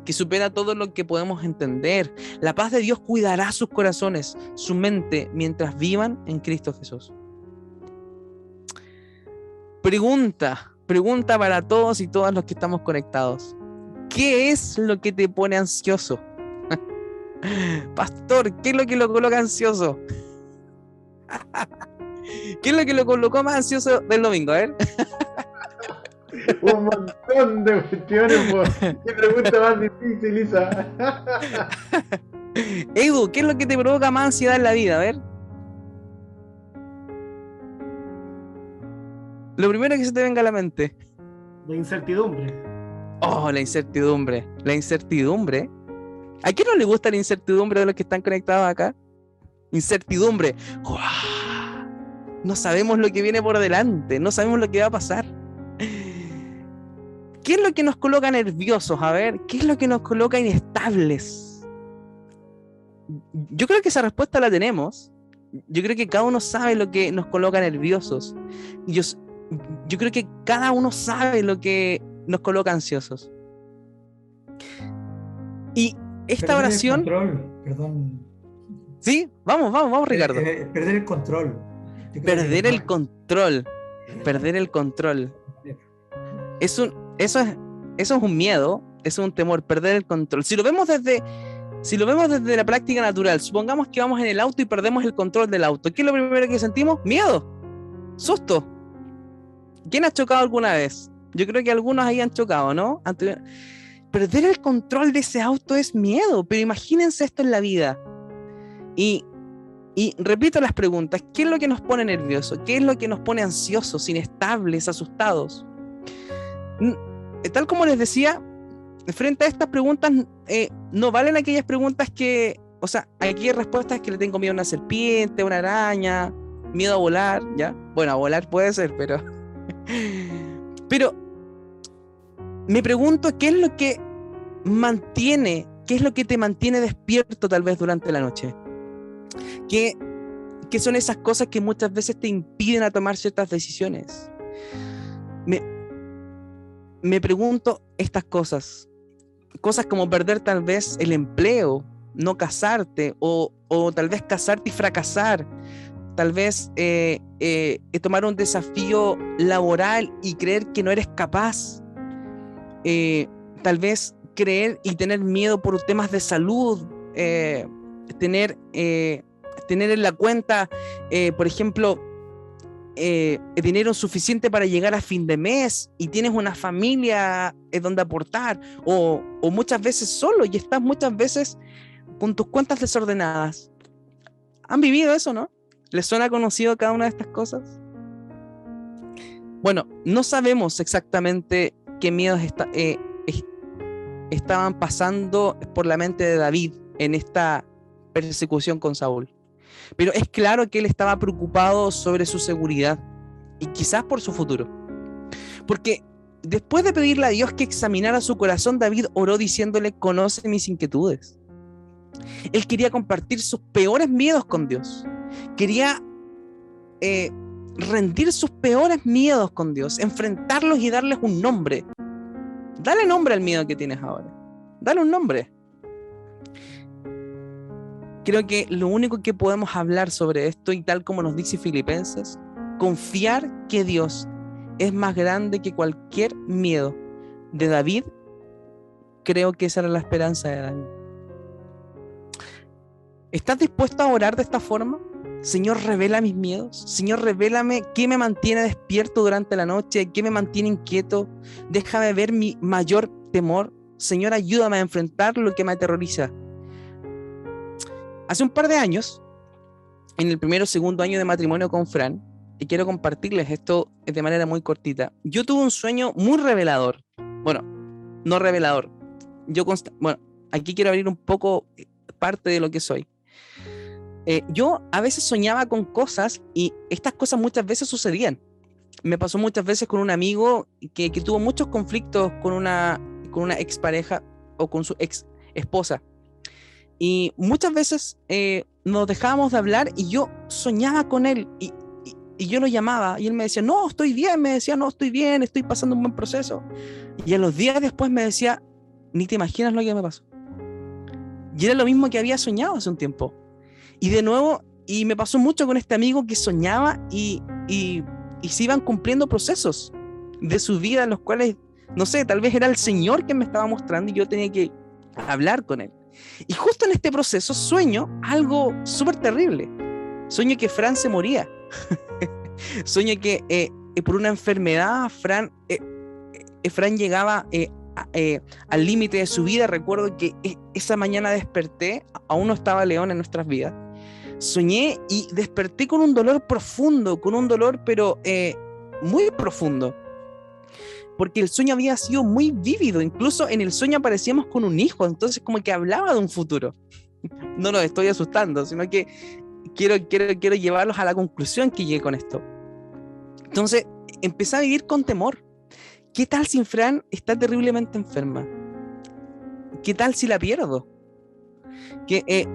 que supera todo lo que podemos entender. La paz de Dios cuidará sus corazones, su mente, mientras vivan en Cristo Jesús. Pregunta para todos y todas los que estamos conectados. ¿Qué es lo que te pone ansioso? Pastor, ¿qué es lo que lo coloca ansioso? ¿Qué es lo que lo colocó más ansioso del domingo? A ver. Un montón de cuestiones. ¿Qué pregunta más difícil, Isa? Edu, ¿qué es lo que te provoca más ansiedad en la vida? A ver. Lo primero que se te venga a la mente. La incertidumbre. Oh, la incertidumbre. La incertidumbre. ¿A quién no le gusta la incertidumbre de los que están conectados acá? Incertidumbre. ¡Uah! No sabemos lo que viene por delante, no sabemos lo que va a pasar. ¿Qué es lo que nos coloca nerviosos? A ver, ¿qué es lo que nos coloca inestables? Yo creo que esa respuesta la tenemos. Yo creo que cada uno sabe lo que nos coloca nerviosos. Yo creo que cada uno sabe lo que nos coloca ansiosos. Y esta perder oración... el control, perdón. Sí, vamos, Ricardo. Perder el control. Perder el control. Perder el control. Eso es un miedo, eso es un temor, perder el control. Si lo vemos desde la práctica natural, supongamos que vamos en el auto y perdemos el control del auto. ¿Qué es lo primero que sentimos? Miedo, susto. ¿Quién ha chocado alguna vez? Yo creo que algunos ahí han chocado, ¿no? Perder el control de ese auto es miedo, pero imagínense esto en la vida. Y Y repito las preguntas: ¿qué es lo que nos pone nerviosos? ¿Qué es lo que nos pone ansiosos, inestables, asustados? Tal como les decía, frente a estas preguntas, no valen aquellas preguntas que, o sea, aquellas respuestas que le tengo miedo a una serpiente, a una araña, miedo a volar, ¿ya? Bueno, a volar puede ser, pero me pregunto qué es lo que te mantiene despierto tal vez durante la noche. ¿Qué son esas cosas que muchas veces te impiden a tomar ciertas decisiones? Me pregunto estas cosas como perder tal vez el empleo, no casarte, o tal vez casarte y fracasar, tal vez tomar un desafío laboral y creer que no eres capaz, tal vez creer y tener miedo por temas de salud, tener en la cuenta, por ejemplo, dinero suficiente para llegar a fin de mes y tienes una familia donde aportar, o muchas veces solo y estás muchas veces con tus cuentas desordenadas. ¿Han vivido eso, no? ¿Les suena conocido cada una de estas cosas? Bueno, no sabemos exactamente qué miedos estaban pasando por la mente de David en esta persecución con Saúl. Pero es claro que él estaba preocupado sobre su seguridad y quizás por su futuro. Porque después de pedirle a Dios que examinara su corazón, David oró diciéndole: conoce mis inquietudes. Él quería compartir sus peores miedos con Dios. Quería rendir sus peores miedos con Dios, enfrentarlos y darles un nombre. Dale nombre al miedo que tienes ahora. Dale un nombre. Creo que lo único que podemos hablar sobre esto, y tal como nos dice Filipenses, confiar que Dios es más grande que cualquier miedo de David. Creo que esa era la esperanza de David. ¿Estás dispuesto a orar de esta forma? Señor, revela mis miedos. Señor, revélame qué me mantiene despierto durante la noche, qué me mantiene inquieto. Déjame ver mi mayor temor. Señor, ayúdame a enfrentar lo que me aterroriza. Hace un par de años, en el primero o segundo año de matrimonio con Fran, y quiero compartirles esto de manera muy cortita, yo tuve un sueño muy revelador. Bueno, no revelador. Bueno, aquí quiero abrir un poco parte de lo que soy. Yo a veces soñaba con cosas y estas cosas muchas veces sucedían. Me pasó muchas veces con un amigo que tuvo muchos conflictos con una expareja o con su ex esposa. Y muchas veces nos dejábamos de hablar y yo soñaba con él y yo lo llamaba y él me decía: no, estoy bien. Me decía: no, estoy bien, estoy pasando un buen proceso. Y a los días después me decía: ni te imaginas lo que me pasó. Y era lo mismo que había soñado hace un tiempo. Y de nuevo, y me pasó mucho con este amigo que soñaba y se iban cumpliendo procesos de su vida en los cuales, no sé, tal vez era el Señor que me estaba mostrando y yo tenía que hablar con él. Y justo en este proceso sueño algo súper terrible. Sueño que Fran se moría. Sueño que por una enfermedad Fran llegaba al límite de su vida. Recuerdo que esa mañana desperté, aún no estaba León en nuestras vidas. Soñé y desperté con un dolor profundo, con un dolor pero muy profundo. Porque el sueño había sido muy vívido, incluso en el sueño aparecíamos con un hijo, entonces como que hablaba de un futuro. No los estoy asustando, sino que quiero llevarlos a la conclusión que llegué con esto. Entonces empecé a vivir con temor. ¿Qué tal si Fran está terriblemente enferma? ¿Qué tal si la pierdo? Que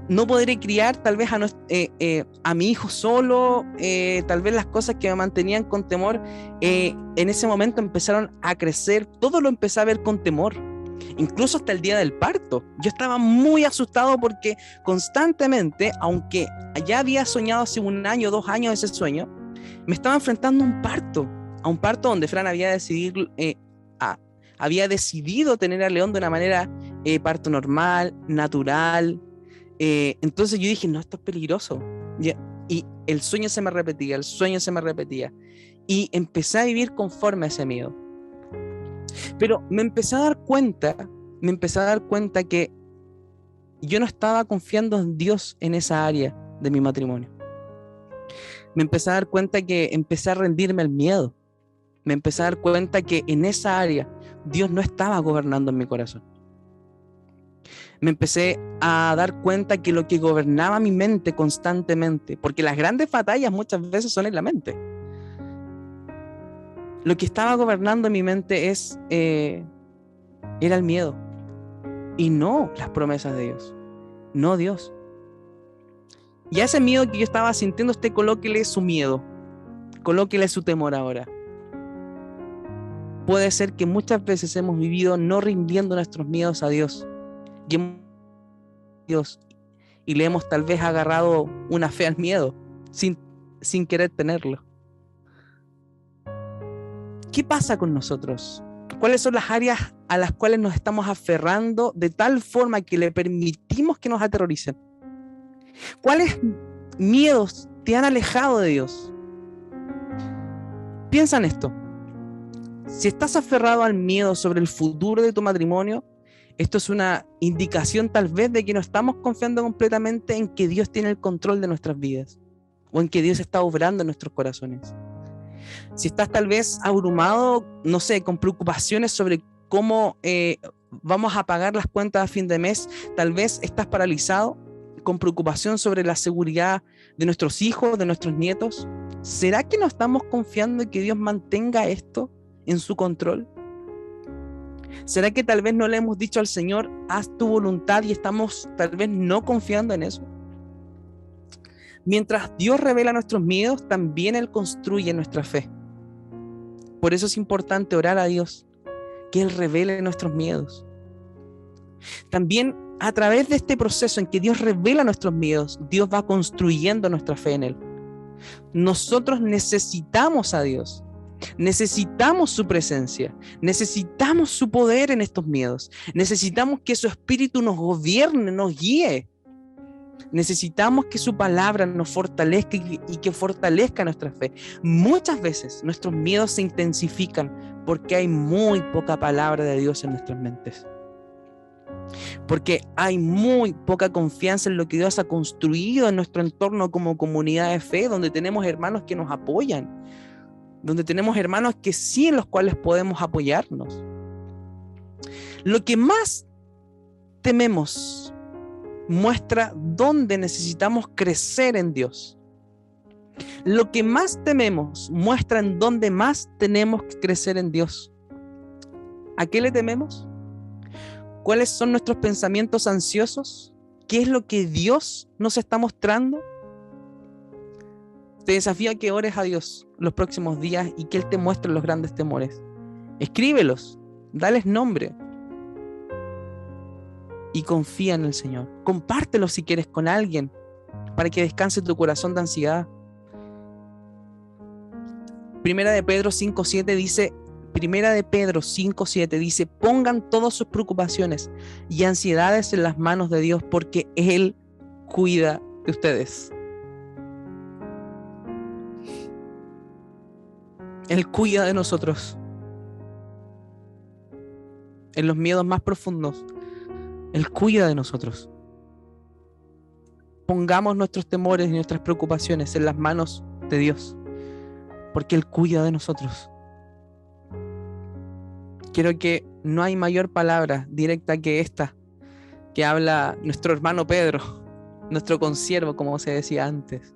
no podré criar tal vez a mi hijo solo, tal vez las cosas que me mantenían con temor en ese momento empezaron a crecer, todo lo empecé a ver con temor, incluso hasta el día del parto. Yo estaba muy asustado porque constantemente, aunque ya había soñado hace 1 año, 2 años ese sueño, me estaba enfrentando a un parto donde Fran había decidido tener a León de una manera parto normal, natural. Entonces yo dije: no, esto es peligroso. Y el sueño se me repetía, y empecé a vivir conforme a ese miedo. Pero me empecé a dar cuenta que yo no estaba confiando en Dios en esa área de mi matrimonio. Me empecé a dar cuenta que empecé a rendirme al miedo. Me empecé a dar cuenta que en esa área Dios no estaba gobernando en mi corazón. Me empecé a dar cuenta que lo que gobernaba mi mente constantemente, porque las grandes batallas muchas veces son en la mente. Lo que estaba gobernando mi mente era el miedo y no las promesas de Dios, no Dios. Y a ese miedo que yo estaba sintiendo, usted colóquele su miedo, colóquele su temor ahora. Puede ser que muchas veces hemos vivido no rindiendo nuestros miedos a Dios y le hemos tal vez agarrado una fe al miedo sin querer tenerlo. ¿Qué pasa con nosotros? ¿Cuáles son las áreas a las cuales nos estamos aferrando de tal forma que le permitimos que nos aterroricen? ¿Cuáles miedos te han alejado de Dios? Piensa en esto. Si estás aferrado al miedo sobre el futuro de tu matrimonio, esto es una indicación tal vez de que no estamos confiando completamente en que Dios tiene el control de nuestras vidas o en que Dios está obrando en nuestros corazones. Si estás tal vez abrumado, no sé, con preocupaciones sobre cómo vamos a pagar las cuentas a fin de mes, tal vez estás paralizado con preocupación sobre la seguridad de nuestros hijos, de nuestros nietos. ¿Será que no estamos confiando en que Dios mantenga esto en su control? ¿Será que tal vez no le hemos dicho al Señor, haz tu voluntad, y estamos tal vez no confiando en eso? Mientras Dios revela nuestros miedos, también Él construye nuestra fe. Por eso es importante orar a Dios, que Él revele nuestros miedos. También a través de este proceso en que Dios revela nuestros miedos, Dios va construyendo nuestra fe en Él. Nosotros necesitamos a Dios. Necesitamos su presencia, necesitamos su poder en estos miedos, necesitamos que su espíritu nos gobierne, nos guíe, necesitamos que su palabra nos fortalezca y que fortalezca nuestra fe. Muchas veces nuestros miedos se intensifican porque hay muy poca palabra de Dios en nuestras mentes, porque hay muy poca confianza en lo que Dios ha construido en nuestro entorno como comunidad de fe, donde tenemos hermanos que nos apoyan, donde tenemos hermanos que sí, en los cuales podemos apoyarnos. Lo que más tememos muestra dónde necesitamos crecer en Dios. Lo que más tememos muestra en dónde más tenemos que crecer en Dios. ¿A qué le tememos? ¿Cuáles son nuestros pensamientos ansiosos? ¿Qué es lo que Dios nos está mostrando? Te desafío a que ores a Dios los próximos días y que Él te muestre los grandes temores. Escríbelos, dales nombre y confía en el Señor. Compártelos si quieres con alguien para que descanse tu corazón de ansiedad. Primera de Pedro 5:7 dice, pongan todas sus preocupaciones y ansiedades en las manos de Dios, porque Él cuida de ustedes. Él cuida de nosotros. En los miedos más profundos, Él cuida de nosotros. Pongamos nuestros temores y nuestras preocupaciones en las manos de Dios, porque Él cuida de nosotros. Quiero que no hay mayor palabra directa que esta, que habla nuestro hermano Pedro, nuestro consiervo, como se decía antes.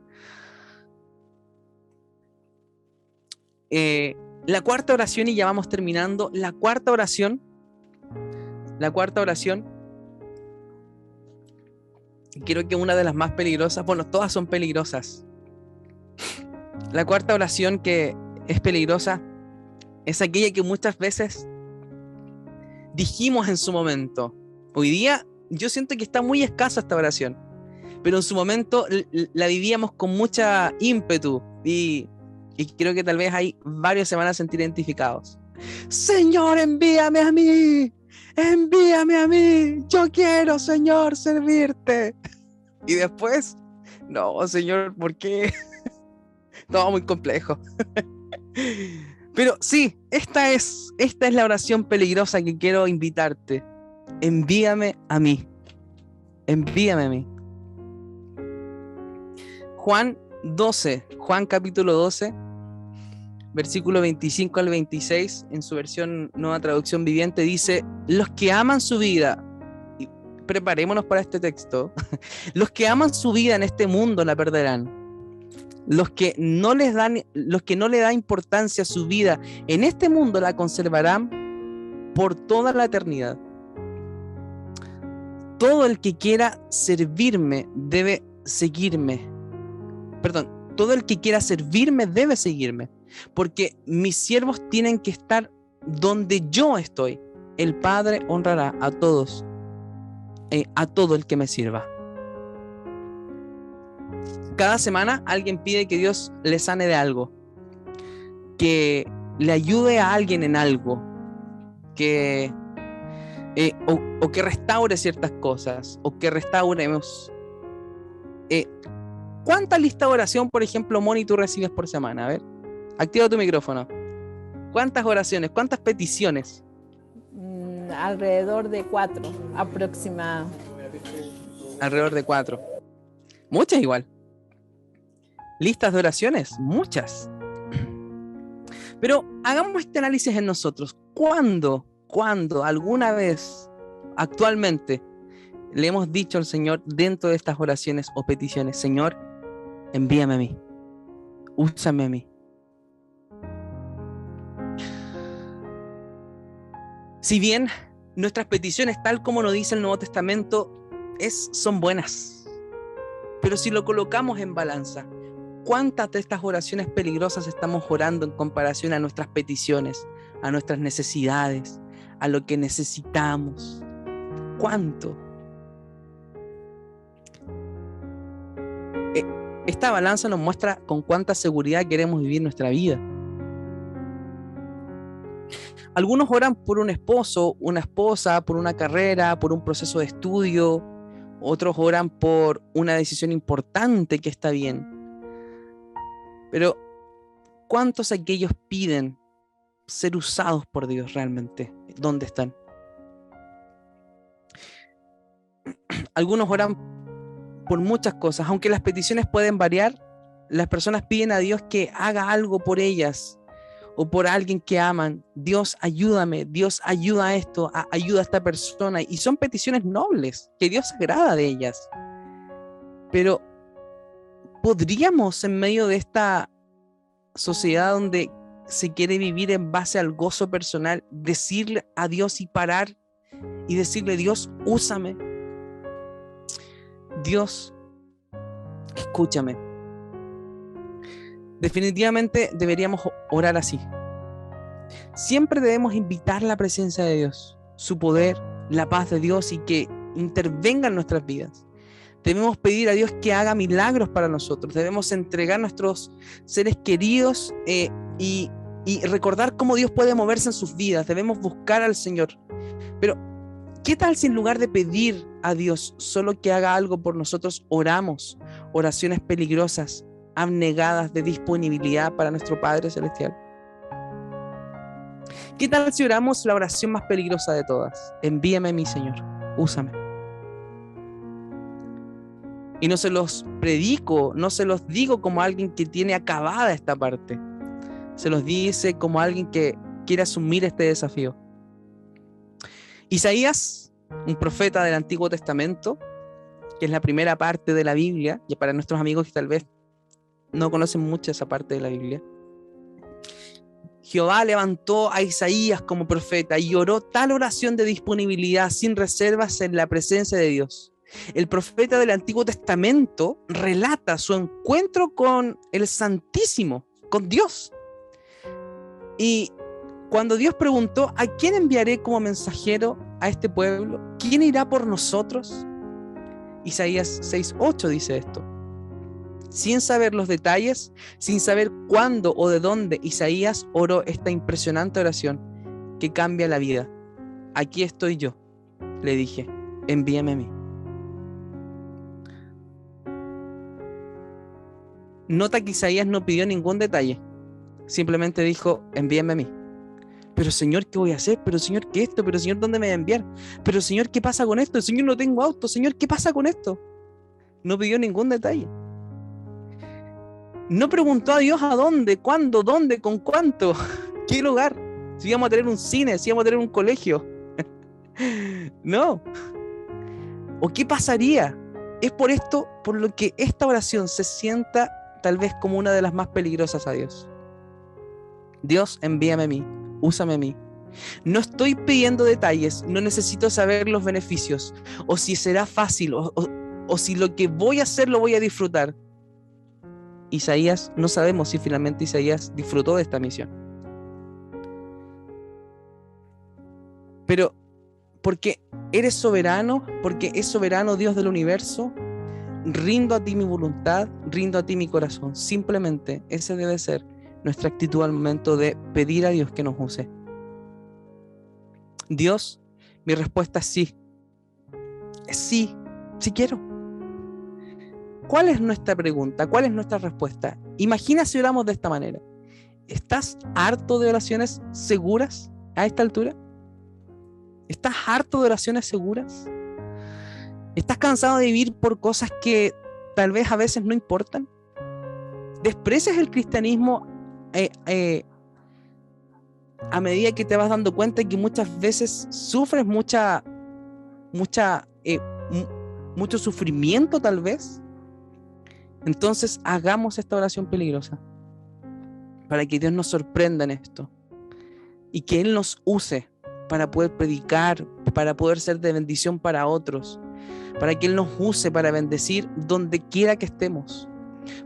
La cuarta oración, y ya vamos terminando. La cuarta oración, creo que una de las más peligrosas, bueno, todas son peligrosas. La cuarta oración que es peligrosa es aquella que muchas veces dijimos en su momento. Hoy día yo siento que está muy escasa esta oración, pero en su momento la vivíamos con mucha ímpetu y creo que tal vez hay varios se van a sentir identificados. Señor, envíame a mí, yo quiero, Señor, servirte. Y después, no, Señor, ¿por qué? Todo muy complejo. Pero sí, esta es la oración peligrosa que quiero invitarte. Envíame a mí. Envíame a mí. Juan capítulo 12, versículo 25 al 26, en su versión Nueva Traducción Viviente, dice: los que aman su vida, y preparémonos para este texto, los que aman su vida en este mundo la perderán. Los que no le dan importancia a su vida en este mundo la conservarán por toda la eternidad. Todo el que quiera servirme debe seguirme. Perdón, todo el que quiera servirme debe seguirme, porque mis siervos tienen que estar donde yo estoy. El Padre honrará a todos, a todo el que me sirva. Cada semana alguien pide que Dios le sane de algo, que le ayude a alguien en algo, que o que restaure ciertas cosas, o que restauremos. ¿Cuánta lista de oración, por ejemplo, Moni, tú recibes por semana? A ver, activa tu micrófono. ¿Cuántas oraciones, cuántas peticiones? Alrededor de 4 aproximado. Alrededor de 4. Muchas igual. Listas de oraciones, muchas. Pero hagamos este análisis en nosotros. ¿Cuándo, alguna vez, actualmente, le hemos dicho al Señor dentro de estas oraciones o peticiones: Señor, envíame a mí, úsame a mí? Si bien nuestras peticiones, tal como nos dice el Nuevo Testamento, son buenas, pero si lo colocamos en balanza, ¿cuántas de estas oraciones peligrosas estamos orando en comparación a nuestras peticiones, a nuestras necesidades, a lo que necesitamos? ¿Cuánto? Esta balanza nos muestra con cuánta seguridad queremos vivir nuestra vida. Algunos oran por un esposo, una esposa, por una carrera, por un proceso de estudio. Otros oran por una decisión importante que está bien. Pero, ¿cuántos aquellos piden ser usados por Dios realmente? ¿Dónde están? Algunos oran por muchas cosas. Aunque las peticiones pueden variar, las personas piden a Dios que haga algo por ellas o por alguien que aman. Dios, ayúdame. Dios, ayuda a esto. Ayuda a esta persona. Y son peticiones nobles, que Dios se agrada de ellas. Pero ¿podríamos, en medio de esta sociedad donde se quiere vivir en base al gozo personal, decirle a Dios y parar y decirle: Dios, úsame? Dios, escúchame. Definitivamente deberíamos orar así. Siempre debemos invitar la presencia de Dios, su poder, la paz de Dios, y que intervenga en nuestras vidas. Debemos pedir a Dios que haga milagros para nosotros. Debemos entregar nuestros seres queridos y recordar cómo Dios puede moverse en sus vidas. Debemos buscar al Señor. Pero, ¿qué tal si en lugar de pedir a Dios solo que haga algo por nosotros, oramos oraciones peligrosas, abnegadas de disponibilidad para nuestro Padre Celestial? ¿Qué tal si oramos la oración más peligrosa de todas? Envíame a mí, Señor, úsame. Y no se los predico, no se los digo como alguien que tiene acabada esta parte. Se los dice como alguien que quiere asumir este desafío. Isaías, un profeta del Antiguo Testamento, que es la primera parte de la Biblia, y para nuestros amigos que tal vez no conocen mucho esa parte de la Biblia, Jehová levantó a Isaías como profeta y oró tal oración de disponibilidad sin reservas en la presencia de Dios. El profeta del Antiguo Testamento relata su encuentro con el Santísimo, con Dios. Y cuando Dios preguntó: ¿a quién enviaré como mensajero a este pueblo? ¿Quién irá por nosotros? Isaías 6:8 dice esto. Sin saber los detalles, sin saber cuándo o de dónde, Isaías oró esta impresionante oración que cambia la vida. Aquí estoy yo, le dije, envíame a mí. Nota que Isaías no pidió ningún detalle, simplemente dijo: envíame a mí. Pero Señor, ¿qué voy a hacer? Pero Señor, ¿qué esto? Pero Señor, ¿dónde me voy a enviar? Pero Señor, ¿qué pasa con esto? Señor, no tengo auto. Señor, ¿qué pasa con esto? No pidió ningún detalle. No preguntó a Dios a dónde, cuándo, dónde, con cuánto, qué lugar, si íbamos a tener un cine, si íbamos a tener un colegio. No. ¿O qué pasaría? Es por esto, por lo que esta oración se sienta tal vez como una de las más peligrosas a Dios. Dios, envíame a mí, úsame a mí. No estoy pidiendo detalles, no necesito saber los beneficios, o si será fácil, o si lo que voy a hacer lo voy a disfrutar. Isaías, no sabemos si finalmente Isaías disfrutó de esta misión. Pero porque eres soberano, porque es soberano Dios del universo, rindo a ti mi voluntad, rindo a ti mi corazón. Simplemente esa debe ser nuestra actitud al momento de pedir a Dios que nos use. Dios, mi respuesta es sí. Es sí, sí quiero. ¿Cuál es nuestra pregunta? ¿Cuál es nuestra respuesta? Imagina si oramos de esta manera. ¿Estás harto de oraciones seguras a esta altura? ¿Estás harto de oraciones seguras? ¿Estás cansado de vivir por cosas que tal vez a veces no importan? ¿Desprecias el cristianismo a medida que te vas dando cuenta que muchas veces sufres mucho sufrimiento tal vez? Entonces hagamos esta oración peligrosa para que Dios nos sorprenda en esto y que Él nos use para poder predicar, para poder ser de bendición para otros, para que Él nos use para bendecir donde quiera que estemos,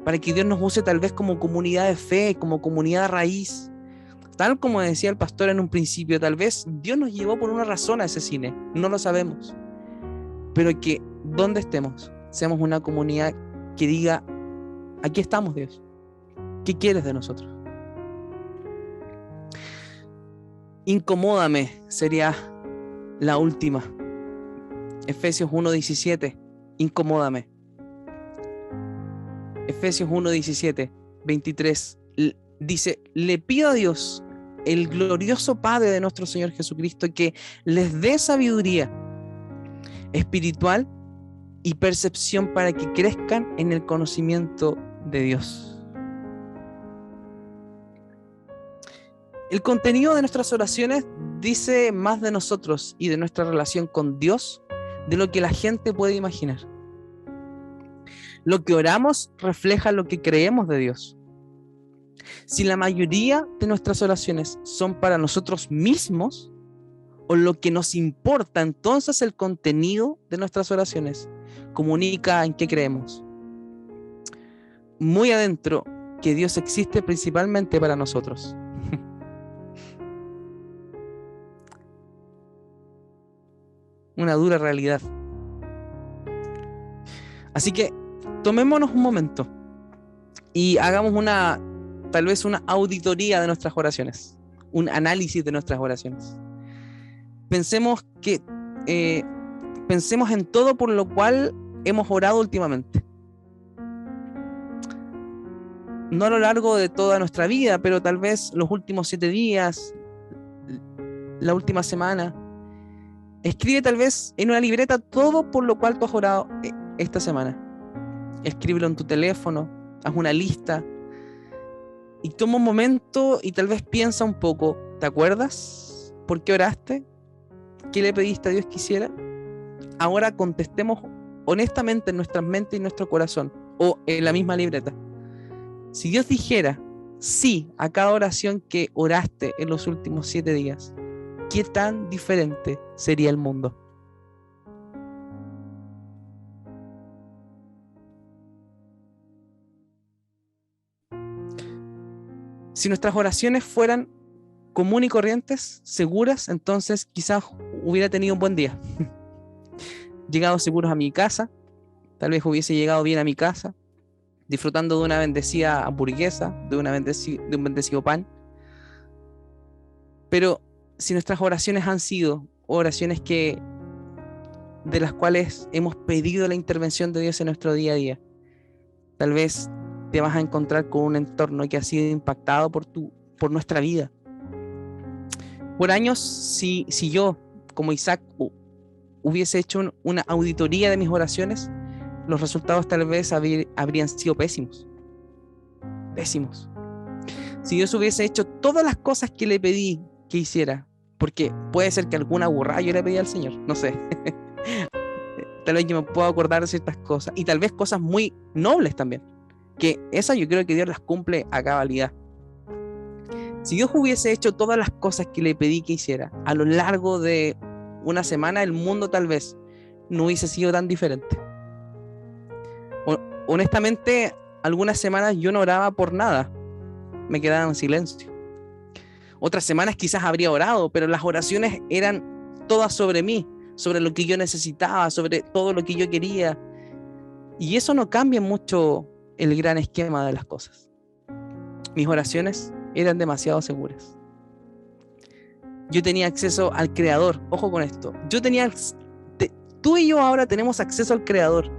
para que Dios nos use tal vez como comunidad de fe, como comunidad raíz. Tal como decía el pastor en un principio, tal vez Dios nos llevó por una razón a ese cine, no lo sabemos, pero que donde estemos, seamos una comunidad que diga, aquí estamos Dios, ¿qué quieres de nosotros? Incomódame sería la última. Efesios 1:17, incomódame. Efesios 1:17, 23, dice, le pido a Dios, el glorioso Padre de nuestro Señor Jesucristo, que les dé sabiduría espiritual y percepción para que crezcan en el conocimiento de Dios. El contenido de nuestras oraciones dice más de nosotros y de nuestra relación con Dios de lo que la gente puede imaginar. Lo que oramos refleja lo que creemos de Dios. Si la mayoría de nuestras oraciones son para nosotros mismos, o lo que nos importa, entonces el contenido de nuestras oraciones comunica en qué creemos. Muy adentro, que Dios existe principalmente para nosotros. Una dura realidad. Así que tomémonos un momento y hagamos tal vez una auditoría de nuestras oraciones, un análisis de nuestras oraciones. Pensemos en todo por lo cual hemos orado últimamente. No a lo largo de toda nuestra vida, pero tal vez los últimos 7 días, la última semana. Escribe tal vez en una libreta todo por lo cual tú has orado esta semana. Escríbelo en tu teléfono, haz una lista y toma un momento y tal vez piensa un poco. ¿Te acuerdas por qué oraste? ¿Qué le pediste a Dios que hiciera? Ahora contestemos honestamente en nuestras mentes y nuestro corazón, o en la misma libreta. Si Dios dijera sí a cada oración que oraste en los últimos 7 días, ¿qué tan diferente sería el mundo? Si nuestras oraciones fueran común y corrientes, seguras, entonces quizás hubiera tenido un buen día. Llegado seguros a mi casa, tal vez hubiese llegado bien a mi casa, disfrutando de una bendecida hamburguesa, de un bendecido pan. Pero si nuestras oraciones han sido oraciones de las cuales hemos pedido la intervención de Dios en nuestro día a día, tal vez te vas a encontrar con un entorno que ha sido impactado por nuestra vida. Por años, si yo, como Isaac, hubiese hecho una auditoría de mis oraciones, los resultados tal vez habrían sido pésimos. pésimos. Si Dios hubiese hecho todas las cosas que le pedí que hiciera, porque puede ser que alguna burrada yo le pedí al Señor, no sé. Tal vez yo me puedo acordar de ciertas cosas, y tal vez cosas muy nobles también, que esas yo creo que Dios las cumple a cabalidad. Si Dios hubiese hecho todas las cosas que le pedí que hiciera a lo largo de una semana, el mundo tal vez no hubiese sido tan diferente. Honestamente, algunas semanas yo no oraba por nada, me quedaba en silencio. Otras semanas quizás habría orado, pero las oraciones eran todas sobre mí, sobre lo que yo necesitaba, sobre todo lo que yo quería. Y eso no cambia mucho el gran esquema de las cosas. Mis oraciones eran demasiado seguras. Yo tenía acceso al Creador. Ojo con esto. Tú y yo ahora tenemos acceso al Creador,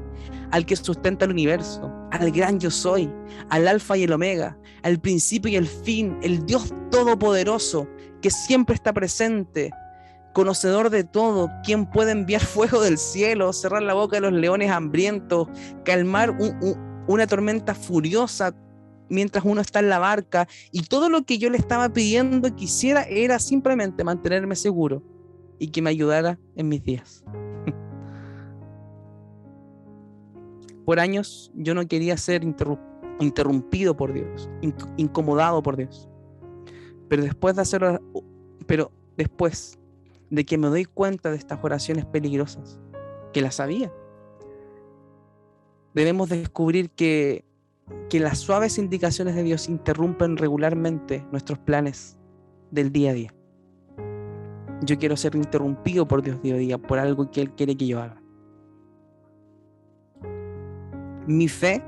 al que sustenta el universo, al gran yo soy, al alfa y el omega, al principio y el fin, el Dios todopoderoso que siempre está presente, conocedor de todo, quien puede enviar fuego del cielo, cerrar la boca de los leones hambrientos, calmar una tormenta furiosa mientras uno está en la barca. Y todo lo que yo le estaba pidiendo que hiciera era simplemente mantenerme seguro y que me ayudara en mis días. Por años yo no quería ser interrumpido por Dios, incomodado por Dios. Pero después de que me doy cuenta de estas oraciones peligrosas, que las sabía, debemos descubrir que las suaves indicaciones de Dios interrumpen regularmente nuestros planes del día a día. Yo quiero ser interrumpido por Dios día a día, por algo que Él quiere que yo haga. Mi fe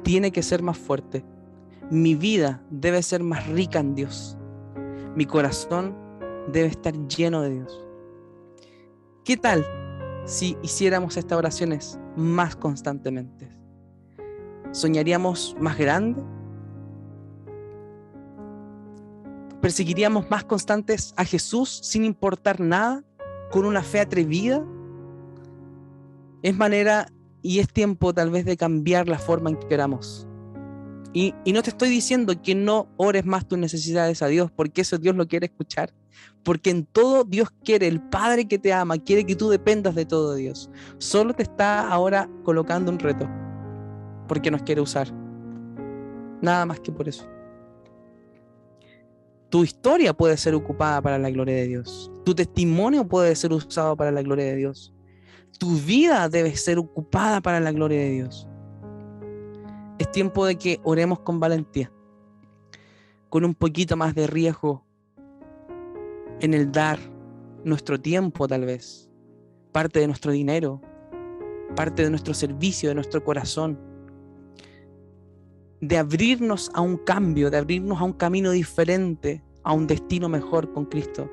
tiene que ser más fuerte. Mi vida debe ser más rica en Dios. Mi corazón debe estar lleno de Dios. ¿Qué tal si hiciéramos estas oraciones más constantemente? ¿Soñaríamos más grande? ¿Perseguiríamos más constantes a Jesús sin importar nada, con una fe atrevida? Es tiempo tal vez de cambiar la forma en que oramos. Y no te estoy diciendo que no ores más tus necesidades a Dios, porque eso Dios lo quiere escuchar. Porque en todo Dios quiere, el Padre que te ama, quiere que tú dependas de todo Dios. Solo te está ahora colocando un reto, porque nos quiere usar. Nada más que por eso. Tu historia puede ser ocupada para la gloria de Dios. Tu testimonio puede ser usado para la gloria de Dios. Tu vida debe ser ocupada para la gloria de Dios. Es tiempo de que oremos con valentía, con un poquito más de riesgo en el dar nuestro tiempo, tal vez, parte de nuestro dinero, parte de nuestro servicio, de nuestro corazón, de abrirnos a un cambio, de abrirnos a un camino diferente, a un destino mejor con Cristo.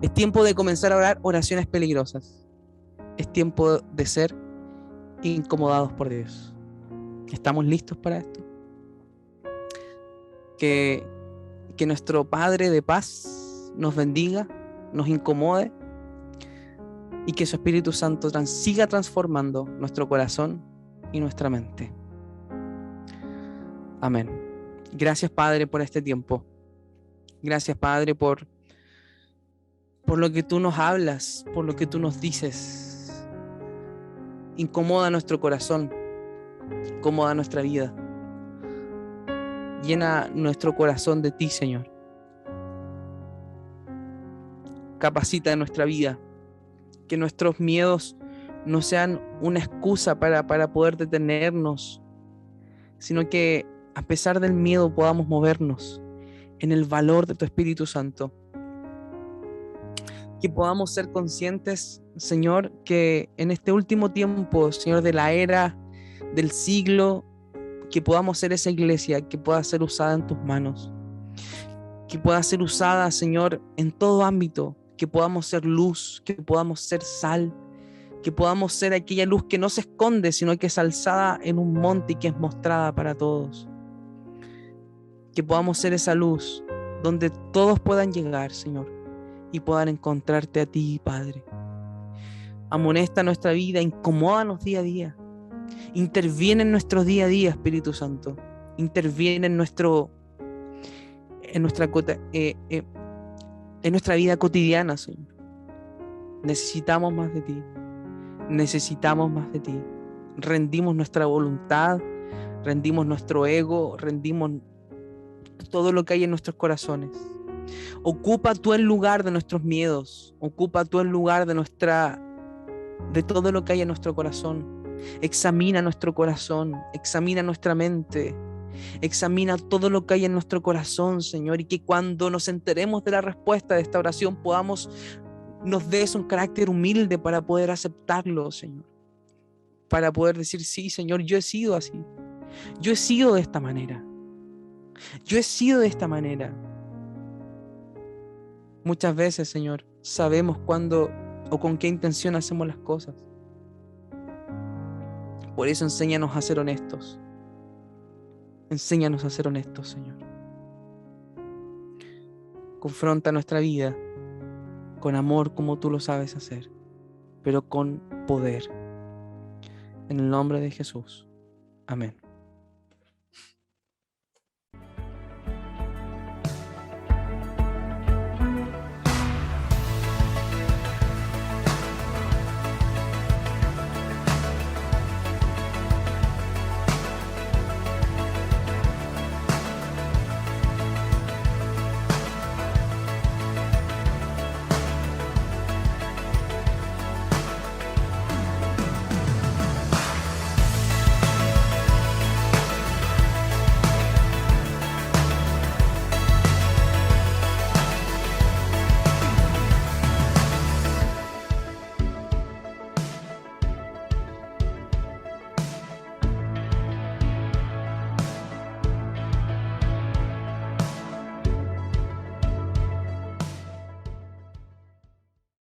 Es tiempo de comenzar a orar oraciones peligrosas. Es tiempo de ser incomodados por Dios. ¿Estamos listos para esto? Que nuestro Padre de paz nos bendiga, nos incomode y que su Espíritu Santo siga transformando nuestro corazón y nuestra mente. Amén. Gracias, Padre, por este tiempo. Gracias, Padre, por lo que tú nos hablas, por lo que tú nos dices. Incomoda nuestro corazón, incomoda nuestra vida. Llena nuestro corazón de ti, Señor. Capacita nuestra vida, que nuestros miedos no sean una excusa para poder detenernos, sino que a pesar del miedo podamos movernos en el valor de tu Espíritu Santo. Que podamos ser conscientes, Señor, que en este último tiempo, Señor, de la era, del siglo, que podamos ser esa iglesia que pueda ser usada en tus manos, que pueda ser usada, Señor, en todo ámbito, que podamos ser luz, que podamos ser sal, que podamos ser aquella luz que no se esconde, sino que es alzada en un monte y que es mostrada para todos. Que podamos ser esa luz donde todos puedan llegar, Señor, y puedan encontrarte a ti, Padre. Amonesta nuestra vida, incomódanos día a día. Interviene en nuestro día a día, Espíritu Santo. Interviene en en nuestra vida cotidiana, Señor. Necesitamos más de ti. Necesitamos más de ti. Rendimos nuestra voluntad, rendimos nuestro ego, rendimos todo lo que hay en nuestros corazones. Ocupa tú el lugar de nuestros miedos. Ocupa tú el lugar de todo lo que hay en nuestro corazón. Examina nuestro corazón, examina nuestra mente, examina todo lo que hay en nuestro corazón, Señor, y que cuando nos enteremos de la respuesta de esta oración nos des un carácter humilde para poder aceptarlo, Señor, para poder decir, sí, Señor, yo he sido así, yo he sido de esta manera, yo he sido de esta manera. Muchas veces, Señor, sabemos cuándo o con qué intención hacemos las cosas. Por eso enséñanos a ser honestos. Enséñanos a ser honestos, Señor. Confronta nuestra vida con amor como tú lo sabes hacer, pero con poder. En el nombre de Jesús. Amén.